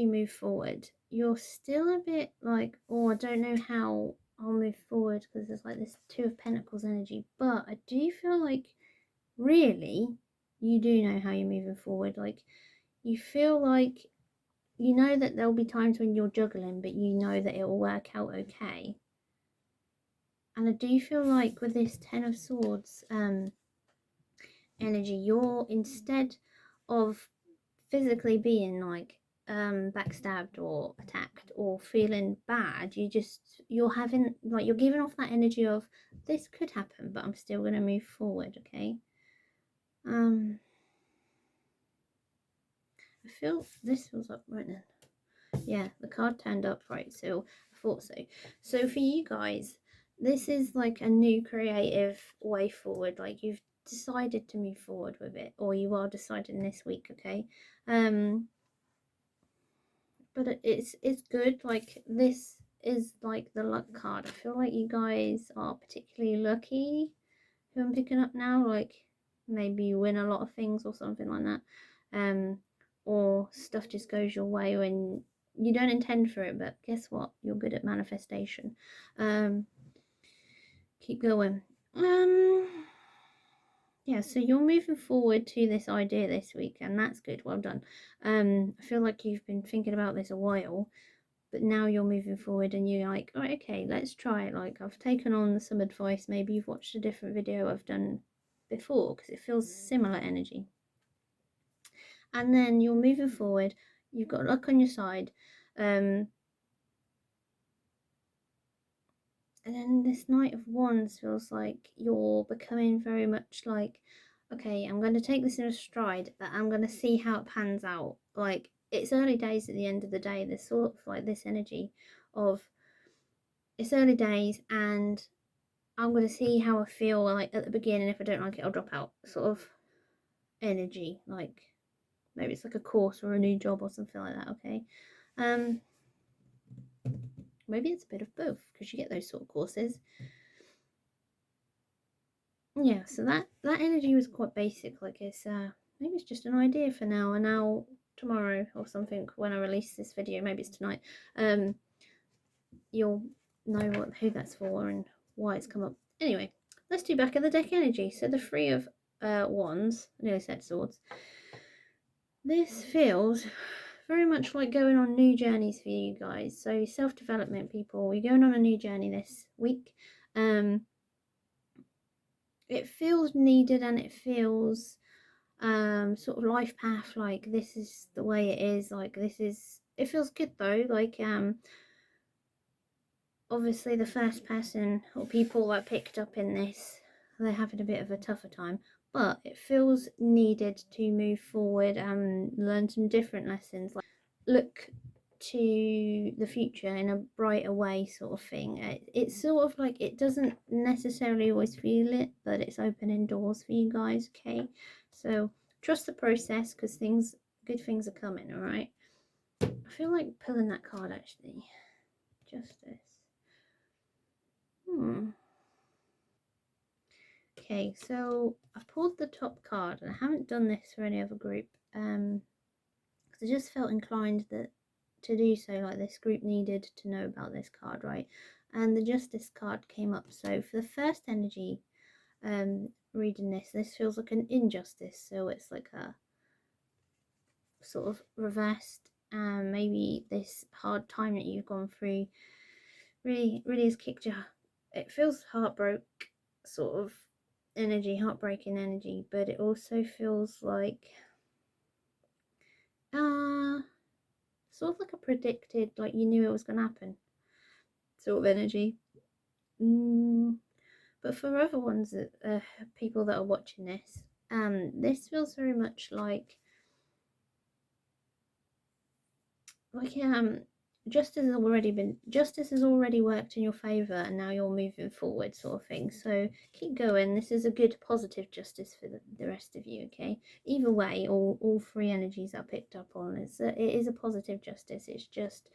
move forward. You're still a bit like, oh, I don't know how I'll move forward because there's like this Two of Pentacles energy, but I do feel like really you do know how you're moving forward. Like you feel like you know that there'll be times when you're juggling, but you know that it will work out okay. And I do feel like with this Ten of Swords energy, you're, instead of physically being like backstabbed or attacked or feeling bad, you're having, like, you're giving off that energy of this could happen, but I'm still going to move forward, okay? I feel this feels up right now. Yeah, the card turned up, right? So I thought so. So for you guys, this is like a new creative way forward. Like you've decided to move forward with it, or you are deciding this week, okay? But it's good. Like this is like the luck card. I feel like you guys are particularly lucky who I'm picking up now. Like maybe you win a lot of things or something like that. or stuff just goes your way when you don't intend for it, but guess what? You're good at manifestation. Keep going. Yeah, so you're moving forward to this idea this week, and that's good. Well done. I feel like you've been thinking about this a while, but now you're moving forward and you're like, all right, okay, let's try it. Like, I've taken on some advice. Maybe you've watched a different video I've done before because it feels similar energy. And then you're moving forward. You've got luck on your side. And then this Knight of Wands feels like you're becoming very much like, okay, I'm going to take this in a stride, but I'm going to see how it pans out. Like, it's early days at the end of the day. There's sort of like this energy of it's early days and I'm going to see how I feel like at the beginning. If I don't like it, I'll drop out. Sort of energy. Like, maybe it's like a course or a new job or something like that, okay? Maybe it's a bit of both because you get those sort of courses. Yeah, so that energy was quite basic. Like it's maybe it's just an idea for now, and now tomorrow or something when I release this video, maybe it's tonight. You'll know who that's for and why it's come up. Anyway, let's do back of the deck energy. So the Three of Wands, I nearly said swords. This feels very much like going on new journeys for you guys. So self-development people, you're going on a new journey this week. It feels needed and it feels sort of life path, like this is the way it is, like this is, it feels good though, like obviously the first person or people that picked up in this, they're having a bit of a tougher time, but it feels needed to move forward and learn some different lessons, like look to the future in a brighter way, sort of thing. It's sort of like it doesn't necessarily always feel it, but it's opening doors for you guys, okay? So trust the process because good things are coming, all right? I feel like pulling that card actually. Justice. Okay, so I've pulled the top card and I haven't done this for any other group. Because I just felt inclined that to do so, like this group needed to know about this card, right? And the Justice card came up. So for the first energy, reading this feels like an injustice. So it's like a sort of reversed, maybe this hard time that you've gone through really has kicked you. It feels heartbroken, sort of energy, heartbreaking energy, but it also feels like sort of like a predicted, like you knew it was going to happen sort of energy. But for other ones, people that are watching this, this feels very much like justice has already worked in your favor, and now you're moving forward, sort of thing. So keep going. This is a good positive justice for the rest of you, okay? Either way, all three energies are picked up on. It is a positive justice. It's just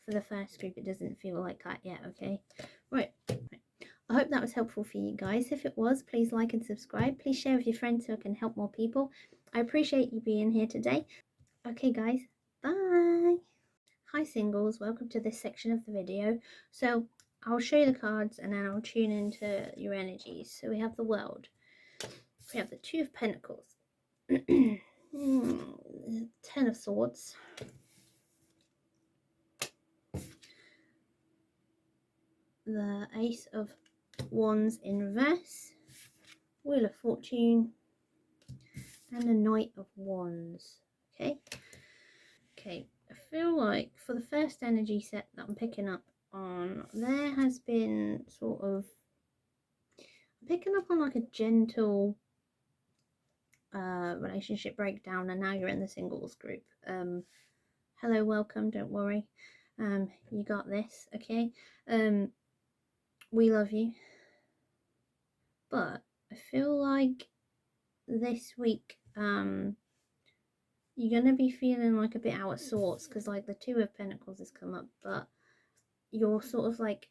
for the first group, it doesn't feel like that yet, okay? Right. I hope that was helpful for you guys. If it was, please like and subscribe. Please share with your friends so I can help more people. I appreciate you being here today. Okay, guys. Bye. Hi singles, welcome to this section of the video. So I'll show you the cards and then I'll tune into your energies. So we have the World. We have the Two of Pentacles. 10 of Swords. The Ace of Wands in reverse. Wheel of Fortune. And the Knight of Wands. Okay. I feel like for the first energy set that I'm picking up on, there has been sort of picking up on like a gentle relationship breakdown, and now you're in the singles group. Hello, welcome, don't worry. You got this, okay? We love you. But I feel like this week, you're gonna be feeling like a bit out of sorts because like the Two of Pentacles has come up, but you're sort of like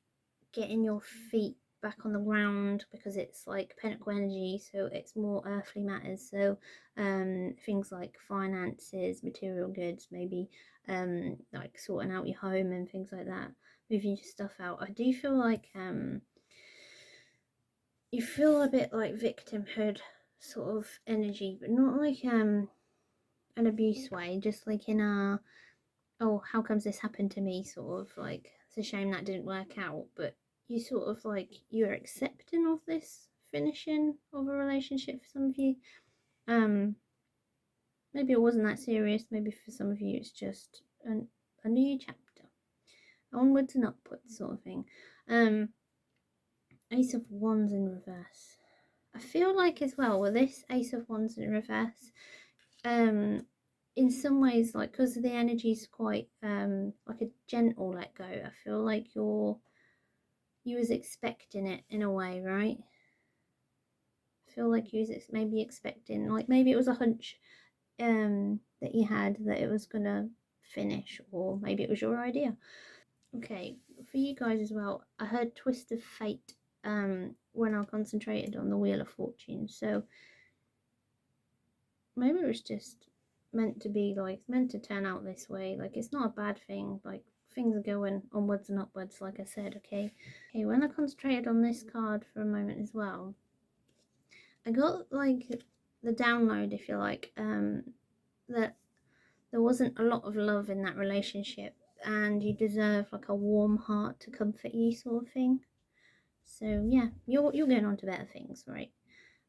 getting your feet back on the ground because it's like pentacle energy, so it's more earthly matters. So things like finances, material goods, maybe like sorting out your home and things like that, moving your stuff out. I do feel like you feel a bit like victimhood sort of energy, but not like an abuse way, just like in a, oh, how comes this happened to me, sort of like, it's a shame that didn't work out. But you sort of like, you're accepting of this finishing of a relationship for some of you. Maybe it wasn't that serious, maybe for some of you it's just a new chapter, onwards and upwards sort of thing. Ace of Wands in reverse. I feel like as well with this Ace of Wands in reverse, in some ways, like, because the energy is quite like a gentle let go, I feel like you was expecting it in a way, right? I feel like you was maybe expecting, like, maybe it was a hunch that you had that it was gonna finish, or maybe it was your idea. Okay, for you guys as well, I heard Twist of Fate when I concentrated on the Wheel of Fortune, so maybe it was just meant to be, like, meant to turn out this way. Like, it's not a bad thing, like, things are going onwards and upwards, like I said. Okay, when I concentrated on this card for a moment as well, I got like the download, if you like, that there wasn't a lot of love in that relationship and you deserve like a warm heart to comfort you, sort of thing. So yeah, you're going on to better things, right?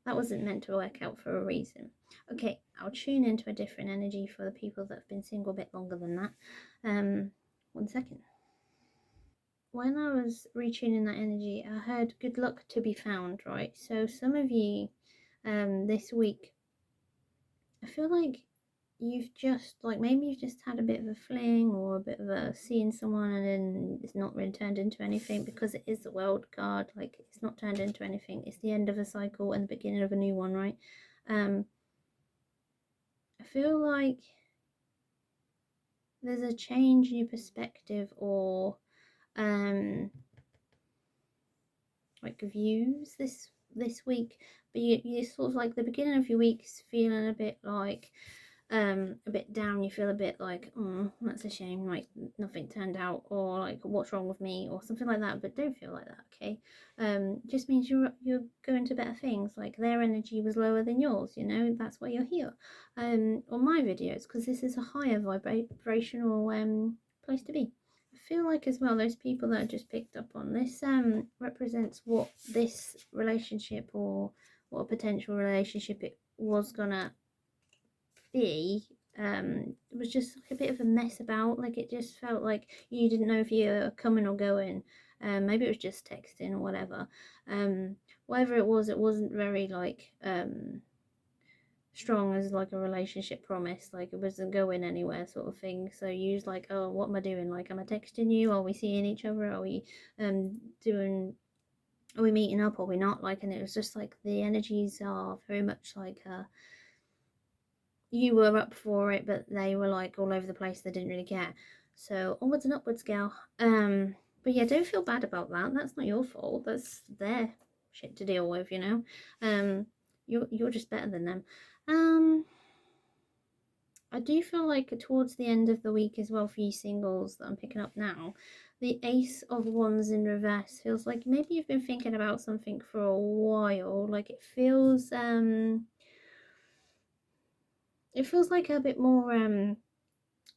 That wasn't meant to work out for a reason. Okay, I'll tune into a different energy for the people that have been single a bit longer than that. 1 second. When I was retuning that energy, I heard good luck to be found, right? So some of you this week, I feel like you've just, like, maybe you've just had a bit of a fling or a bit of a seeing someone and then it's not really turned into anything, because it is the World card. Like, it's not turned into anything. It's the end of a cycle and the beginning of a new one, right? I feel like there's a change in your perspective, or like views this week, but you sort of like the beginning of your week's feeling a bit like a bit down. You feel a bit like, oh, that's a shame, like nothing turned out, or like what's wrong with me, or something like that. But don't feel like that, okay? Just means you're going to better things. Like, their energy was lower than yours, you know. That's why you're here on my videos, because this is a higher vibrational place to be. I feel like as well, those people that I just picked up on this represents what this relationship, or what a potential relationship it was gonna be. It was just like a bit of a mess about. Like, it just felt like you didn't know if you were coming or going. Maybe it was just texting or whatever. Whatever it wasn't very like strong as like a relationship promise. Like, it wasn't going anywhere, sort of thing. So you was like, oh, what am I doing? Like, am I texting you? Are we seeing each other? Are we doing, are we meeting up? Are we not? Like, and it was just like the energies are very much like you were up for it, but they were like all over the place. They didn't really care. So onwards and upwards, gal. But yeah, don't feel bad about that. That's not your fault. That's their shit to deal with, you know. You're just better than them. I do feel like towards the end of the week as well, for you singles that I'm picking up now, the Ace of Wands in reverse feels like maybe you've been thinking about something for a while. Like, it feels like a bit more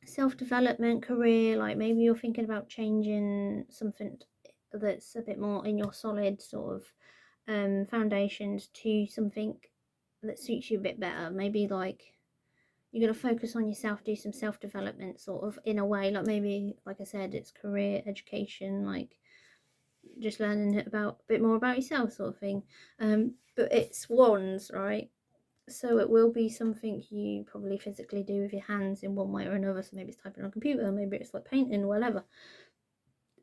self-development, career. Like, maybe you're thinking about changing something that's a bit more in your solid sort of foundations to something that suits you a bit better. Maybe like you're going to focus on yourself, do some self-development sort of, in a way. Like, maybe, like I said, it's career, education, like just learning about a bit more about yourself, sort of thing. But it's wands, right? So it will be something you probably physically do with your hands in one way or another. So maybe it's typing on a computer, maybe it's like painting, whatever.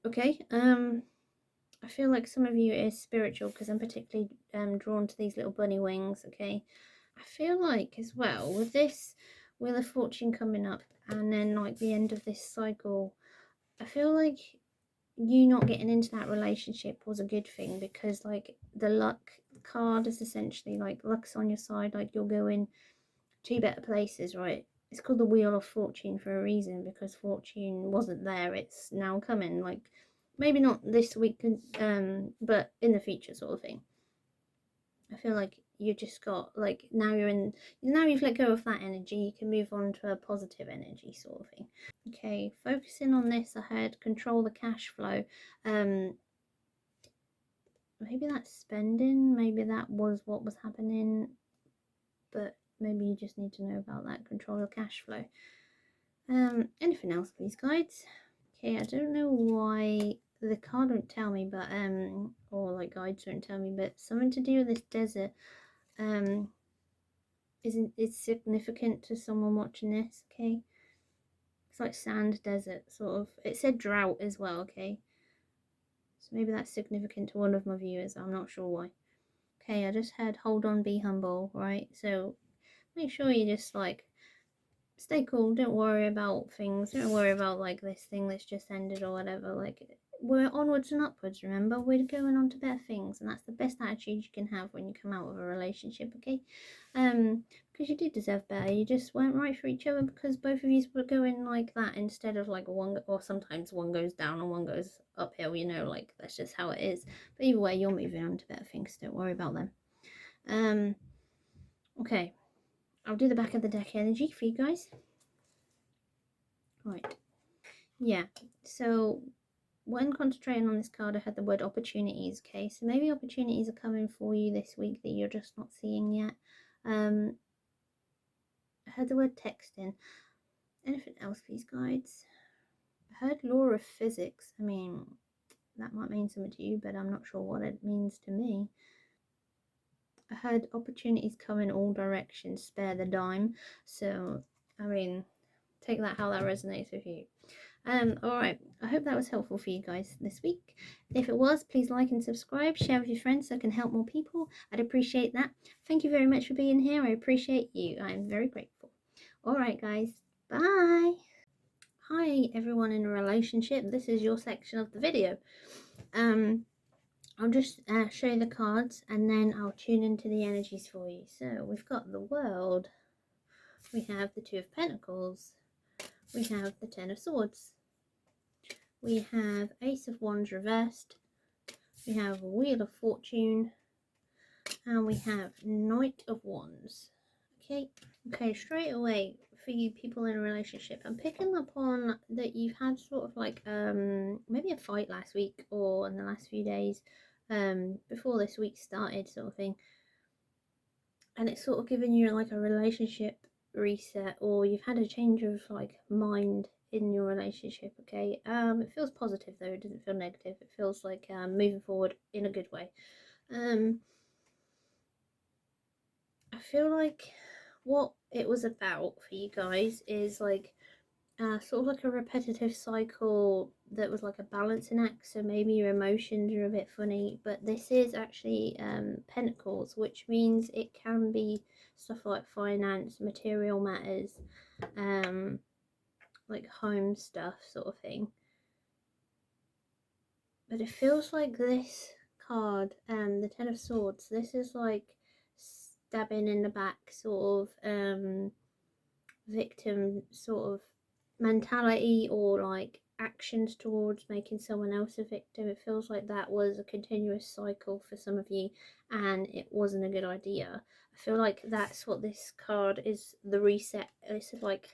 Okay. I feel like some of you is spiritual, because I'm particularly drawn to these little bunny wings. Okay. I feel like as well with this Wheel of Fortune coming up, and then like the end of this cycle, I feel like you not getting into that relationship was a good thing, because like the luck card is essentially like luck's on your side, like you're going to better places, right? It's called the Wheel of Fortune for a reason, because fortune wasn't there, it's now coming. Like maybe not this week, but in the future, sort of thing. I feel like you just got like now you've let go of that energy, you can move on to a positive energy, sort of thing. Okay, focusing on this ahead, control the cash flow. Maybe that's spending, maybe that was what was happening, but maybe you just need to know about that, control the cash flow. Anything else, please, guides? Okay, I don't know why the card won't tell me, but or like guides won't tell me, but something to do with this desert is significant to someone watching this. Okay, it's like sand desert, sort of. It said drought as well. Okay, so maybe that's significant to one of my viewers. I'm not sure why. Okay, I just heard hold on, be humble, right? So make sure you just like stay cool, don't worry about things, don't worry about like this thing that's just ended or whatever. Like we're onwards and upwards, remember, we're going on to better things, and that's the best attitude you can have when you come out of a relationship. Okay, because you do deserve better, you just weren't right for each other because both of you were going like that instead of like one, or sometimes one goes down and one goes uphill, you know, like that's just how it is. But either way, you're moving on to better things, don't worry about them. Okay, I'll do the back of the deck energy for you guys. Right. Yeah. So when concentrating on this card, I had the word opportunities. Okay, so maybe opportunities are coming for you this week that you're just not seeing yet. I heard the word texting. Anything else, please, guides? I heard law of physics. I mean, that might mean something to you, but I'm not sure what it means to me. I heard opportunities come in all directions, spare the dime. So, I mean, take that how that resonates with you. Alright, I hope that was helpful for you guys this week. If it was, please like and subscribe, share with your friends so I can help more people. I'd appreciate that. Thank you very much for being here. I appreciate you. I'm very grateful. Alright, guys. Bye. Hi, everyone in a relationship. This is your section of the video. I'll just show you the cards and then I'll tune into the energies for you. So we've got the World. We have the Two of Pentacles. We have the Ten of Swords. We have Ace of Wands reversed, we have Wheel of Fortune, and we have Knight of Wands. Okay, straight away for you people in a relationship, I'm picking up on that you've had sort of like maybe a fight last week or in the last few days before this week started, sort of thing, and it's sort of given you like a relationship reset, or you've had a change of like mind in your relationship. Okay, it feels positive though, it doesn't feel negative, it feels like moving forward in a good way. I feel like what it was about for you guys is like sort of like a repetitive cycle that was like a balancing act, so maybe your emotions are a bit funny, but this is actually pentacles, which means it can be stuff like finance, material matters, like home stuff, sort of thing. But it feels like this card, the Ten of Swords, this is like stabbing in the back, sort of victim sort of mentality, or like actions towards making someone else a victim. It feels like that was a continuous cycle for some of you and it wasn't a good idea. I feel like that's what this card is, the reset. It's like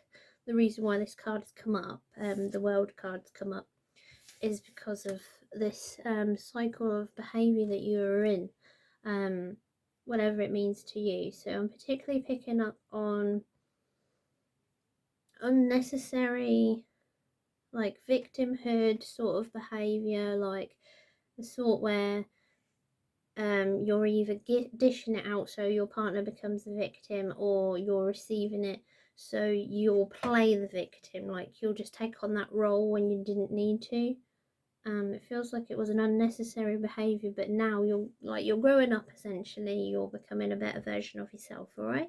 the reason why this card has come up, the World card's come up, is because of this cycle of behaviour that you are in, whatever it means to you. So I'm particularly picking up on unnecessary like victimhood sort of behaviour, like the sort where you're either dishing it out so your partner becomes the victim, or you're receiving it so you'll play the victim, like you'll just take on that role when you didn't need to. It feels like it was an unnecessary behaviour, but now you're growing up essentially, you're becoming a better version of yourself, alright?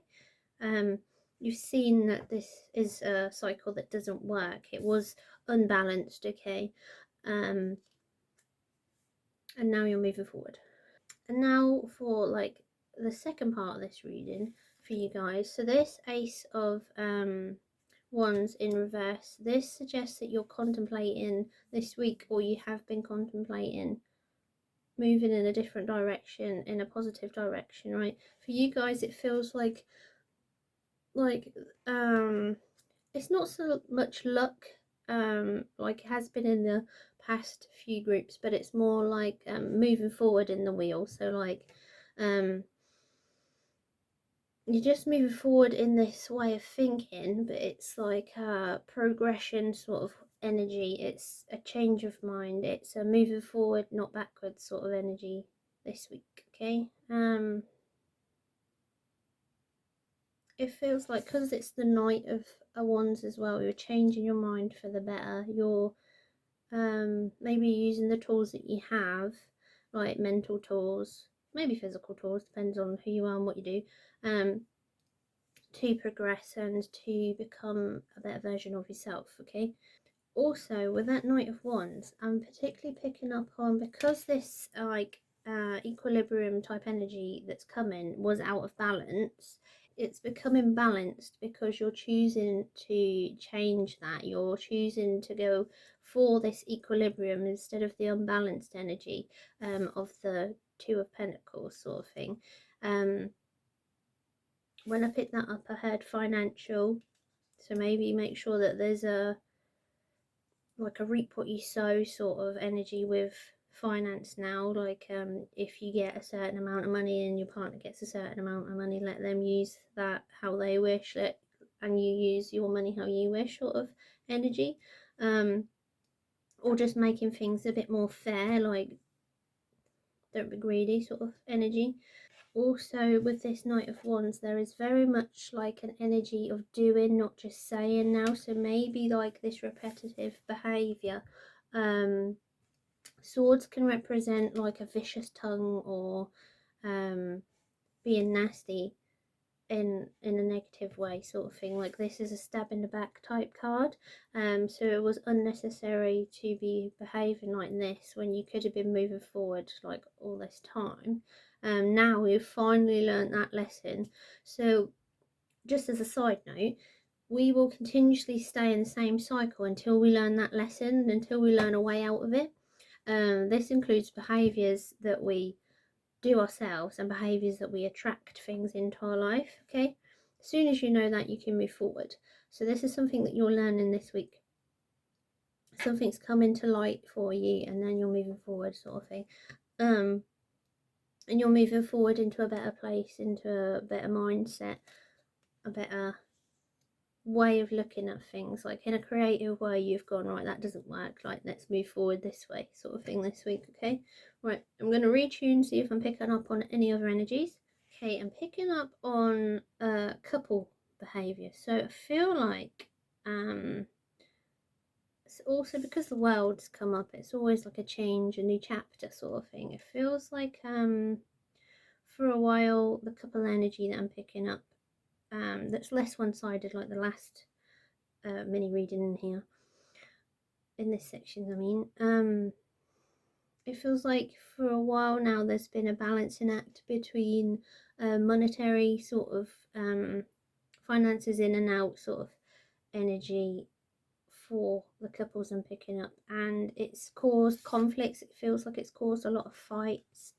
You've seen that this is a cycle that doesn't work. It was unbalanced, okay? and now you're moving forward. And now for like the second part of this reading for you guys. So this Ace of Wands in reverse, this suggests that you're contemplating this week, or you have been contemplating moving in a different direction, in a positive direction, right? For you guys, it feels like it's not so much luck like it has been in the past few groups, but it's more like moving forward in the wheel. So like you're just moving forward in this way of thinking, but it's like a progression sort of energy. It's a change of mind. It's a moving forward, not backwards sort of energy this week. Okay. It feels like, because it's the Knight of Wands as well, you're changing your mind for the better. You're maybe using the tools that you have, like mental tools, maybe physical tools, depends on who you are and what you do, to progress and to become a better version of yourself. Okay. Also, with that Knight of Wands, I'm particularly picking up on, because this like equilibrium type energy that's coming was out of balance, it's becoming balanced because you're choosing to change that. You're choosing to go for this equilibrium instead of the unbalanced energy of the Two of Pentacles sort of thing. When I picked that up, I heard financial, so maybe make sure that there's a like a reap what you sow sort of energy with finance now. Like if you get a certain amount of money and your partner gets a certain amount of money, let them use that how they wish, and you use your money how you wish sort of energy. Or just making things a bit more fair, like don't be greedy sort of energy. Also with this Knight of Wands, there is very much like an energy of doing, not just saying now. So maybe like this repetitive behavior. Swords can represent like a vicious tongue, or being nasty in a negative way sort of thing. Like this is a stab in the back type card, so it was unnecessary to be behaving like this when you could have been moving forward like all this time. Now we've finally learned that lesson. So just as a side note, we will continuously stay in the same cycle until we learn that lesson, until we learn a way out of it. This includes behaviours that we do ourselves and behaviours that we attract things into our life. Okay, as soon as you know that, you can move forward. So this is something that you're learning this week. Something's coming to light for you, and then you're moving forward, sort of thing. And you're moving forward into a better place, into a better mindset, a better way of looking at things. Like in a creative way, you've gone, right, that doesn't work, like let's move forward this way sort of thing this week. Okay, right, I'm going to retune, see if I'm picking up on any other energies. Okay, I'm picking up on couple behavior. So I feel like it's also because the world's come up, it's always like a change, a new chapter sort of thing. It feels like for a while the couple energy that I'm picking up, that's less one-sided, like the last mini reading in here, in this section. I mean, it feels like for a while now there's been a balancing act between monetary sort of finances in and out sort of energy for the couples I'm picking up, and it's caused conflicts. It feels like it's caused a lot of fights.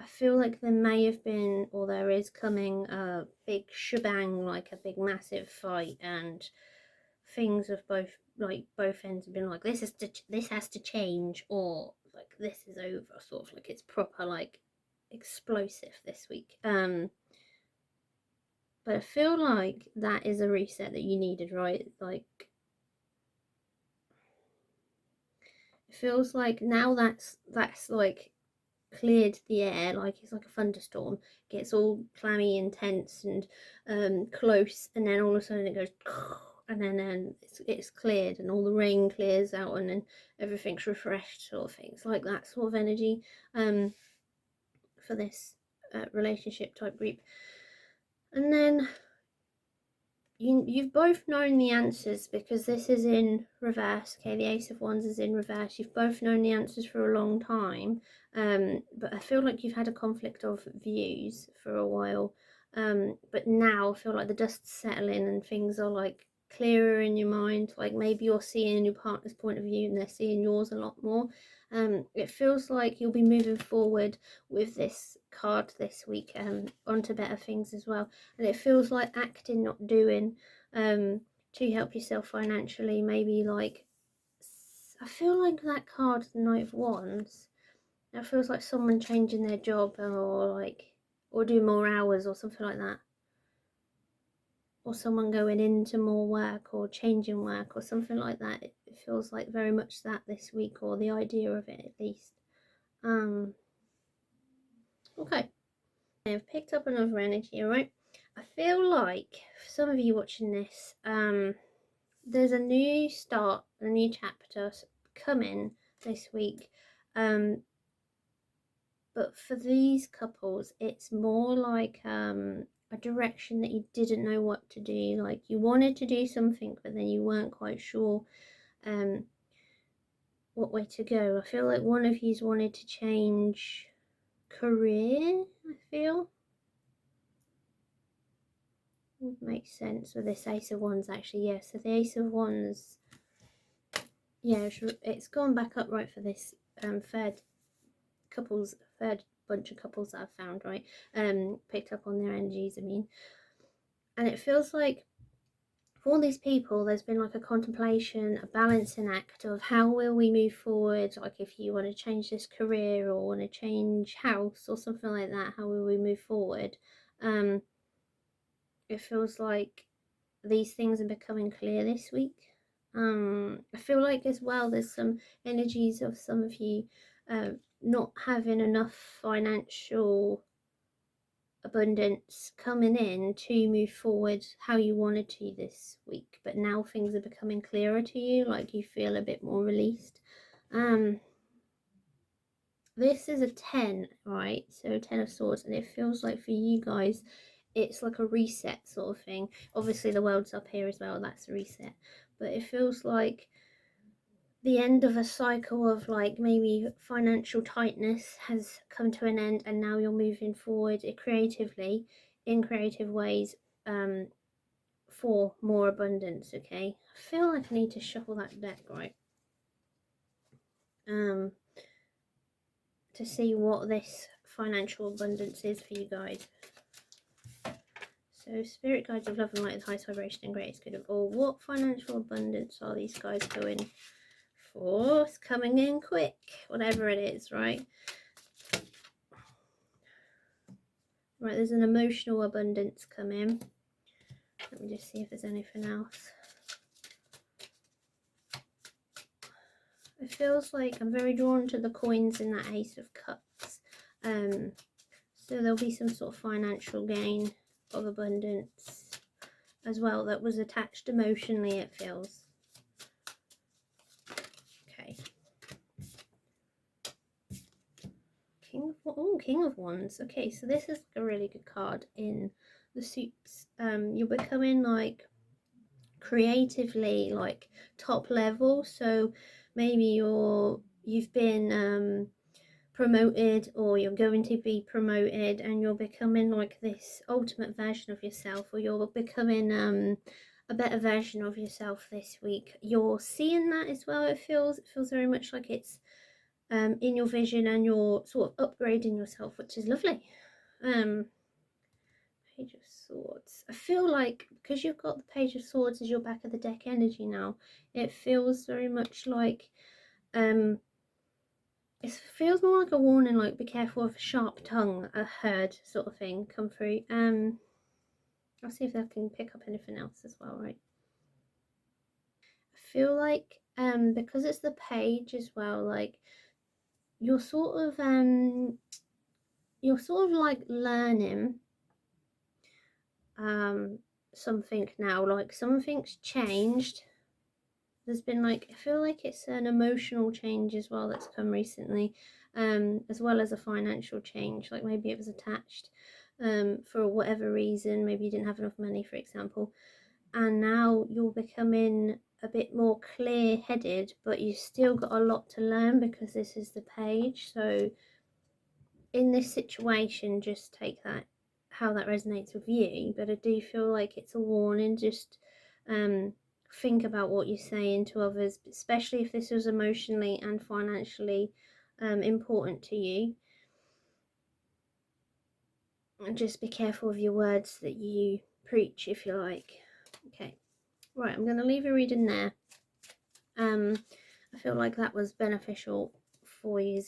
I feel like there may have been, or there is coming, a big shebang, like a big massive fight, and things of both ends have been like, this has to change, or like this is over, sort of like it's proper like explosive this week. But I feel like that is a reset that you needed, right? Like it feels like now that's like cleared the air, like it's like a thunderstorm, gets all clammy and tense and close, and then all of a sudden it goes and then it's cleared, and all the rain clears out, and then everything's refreshed, sort of things like that sort of energy for this relationship type group. And then you've both known the answers, because this is in reverse. Okay, the Ace of Wands is in reverse. You've both known the answers for a long time, but I feel like you've had a conflict of views for a while, but now I feel like the dust's settling and things are like clearer in your mind. Like maybe you're seeing your partner's point of view and they're seeing yours a lot more. It feels like you'll be moving forward with this card this week, onto better things as well. And it feels like acting, not doing, to help yourself financially. Maybe like, I feel like that card, the Knight of Wands, that feels like someone changing their job, or like, or doing more hours or something like that, or someone going into more work or changing work or something like that. It feels like very much that this week, or the idea of it at least. Okay, I've picked up another energy. All right, I feel like for some of you watching this, there's a new start, a new chapter coming this week, but for these couples it's more like a direction that you didn't know what to do. Like you wanted to do something, but then you weren't quite sure what way to go. I feel like one of you's wanted to change career. I feel would make sense with this Ace of Wands, actually. Yeah, so the Ace of Wands, yeah, it's gone back up right for this third bunch of couples that I've found, right? Picked up on their energies, I mean. And it feels like for all these people there's been like a contemplation, a balancing act of how will we move forward. Like if you want to change this career or want to change house or something like that, how will we move forward? It feels like these things are becoming clear this week. I feel like as well there's some energies of some of you not having enough financial abundance coming in to move forward how you wanted to this week, but now things are becoming clearer to you, like you feel a bit more released. This is a 10, right? So 10 of Swords, and it feels like for you guys it's like a reset sort of thing. Obviously the world's up here as well, that's a reset, but it feels like the end of a cycle of like maybe financial tightness has come to an end, and now you're moving forward creatively in creative ways, for more abundance. Okay, I feel like I need to shuffle that deck, right, to see what this financial abundance is for you guys. So spirit guides of love and light, the highest vibration and greatest good of all, what financial abundance are these guys going for? It's coming in quick, whatever it is, right? Right, there's an emotional abundance coming. Let me just see if there's anything else. It feels like I'm very drawn to the coins in that Ace of Cups. So there'll be some sort of financial gain of abundance as well that was attached emotionally, it feels. Okay. King of Wands. Okay, so this is a really good card in the soups. You're becoming like creatively like top level, so maybe you've been promoted, or you're going to be promoted, and you're becoming like this ultimate version of yourself, or you're becoming a better version of yourself this week. You're seeing that as well. It feels very much like it's in your vision, and you're sort of upgrading yourself, which is lovely. Page of Swords. I feel like because you've got the Page of Swords as your back of the deck energy now, it feels very much like it feels more like a warning, like be careful of a sharp tongue, a herd sort of thing come through. I'll see if I can pick up anything else as well, right? I feel like because it's the page as well, like you're sort of like learning something now, like something's changed. There's been like, I feel like it's an emotional change as well that's come recently, as well as a financial change. Like maybe it was attached for whatever reason, maybe you didn't have enough money, for example, and now you're becoming a bit more clear-headed, but you've still got a lot to learn because this is the page. So in this situation, just take that how that resonates with you, but I do feel like it's a warning. Just think about what you're saying to others, especially if this was emotionally and financially important to you, and just be careful of your words that you preach, if you like. Okay, right, I'm going to leave a reading there. I feel like that was beneficial for you.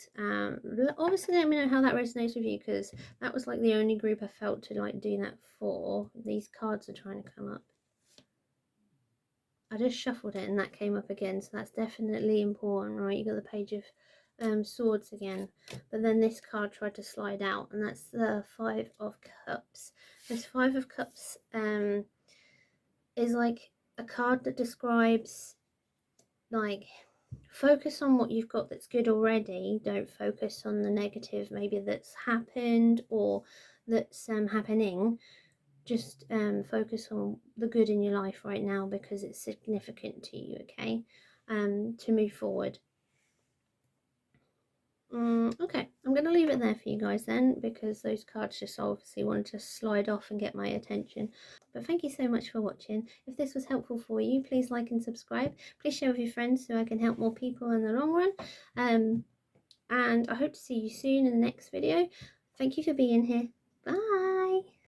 Obviously let me know how that resonates with you, because that was like the only group I felt to like do that for. These cards are trying to come up. I just shuffled it and that came up again, so that's definitely important, right? You got the Page of Swords again, but then this card tried to slide out, and that's the Five of Cups. This Five of Cups is like a card that describes, like, focus on what you've got that's good already. Don't focus on the negative maybe that's happened or that's happening. Just focus on the good in your life right now, because it's significant to you, okay? To move forward. Okay, I'm going to leave it there for you guys then, because those cards just obviously wanted to slide off and get my attention. But thank you so much for watching. If this was helpful for you, please like and subscribe. Please share with your friends so I can help more people in the long run. And I hope to see you soon in the next video. Thank you for being here.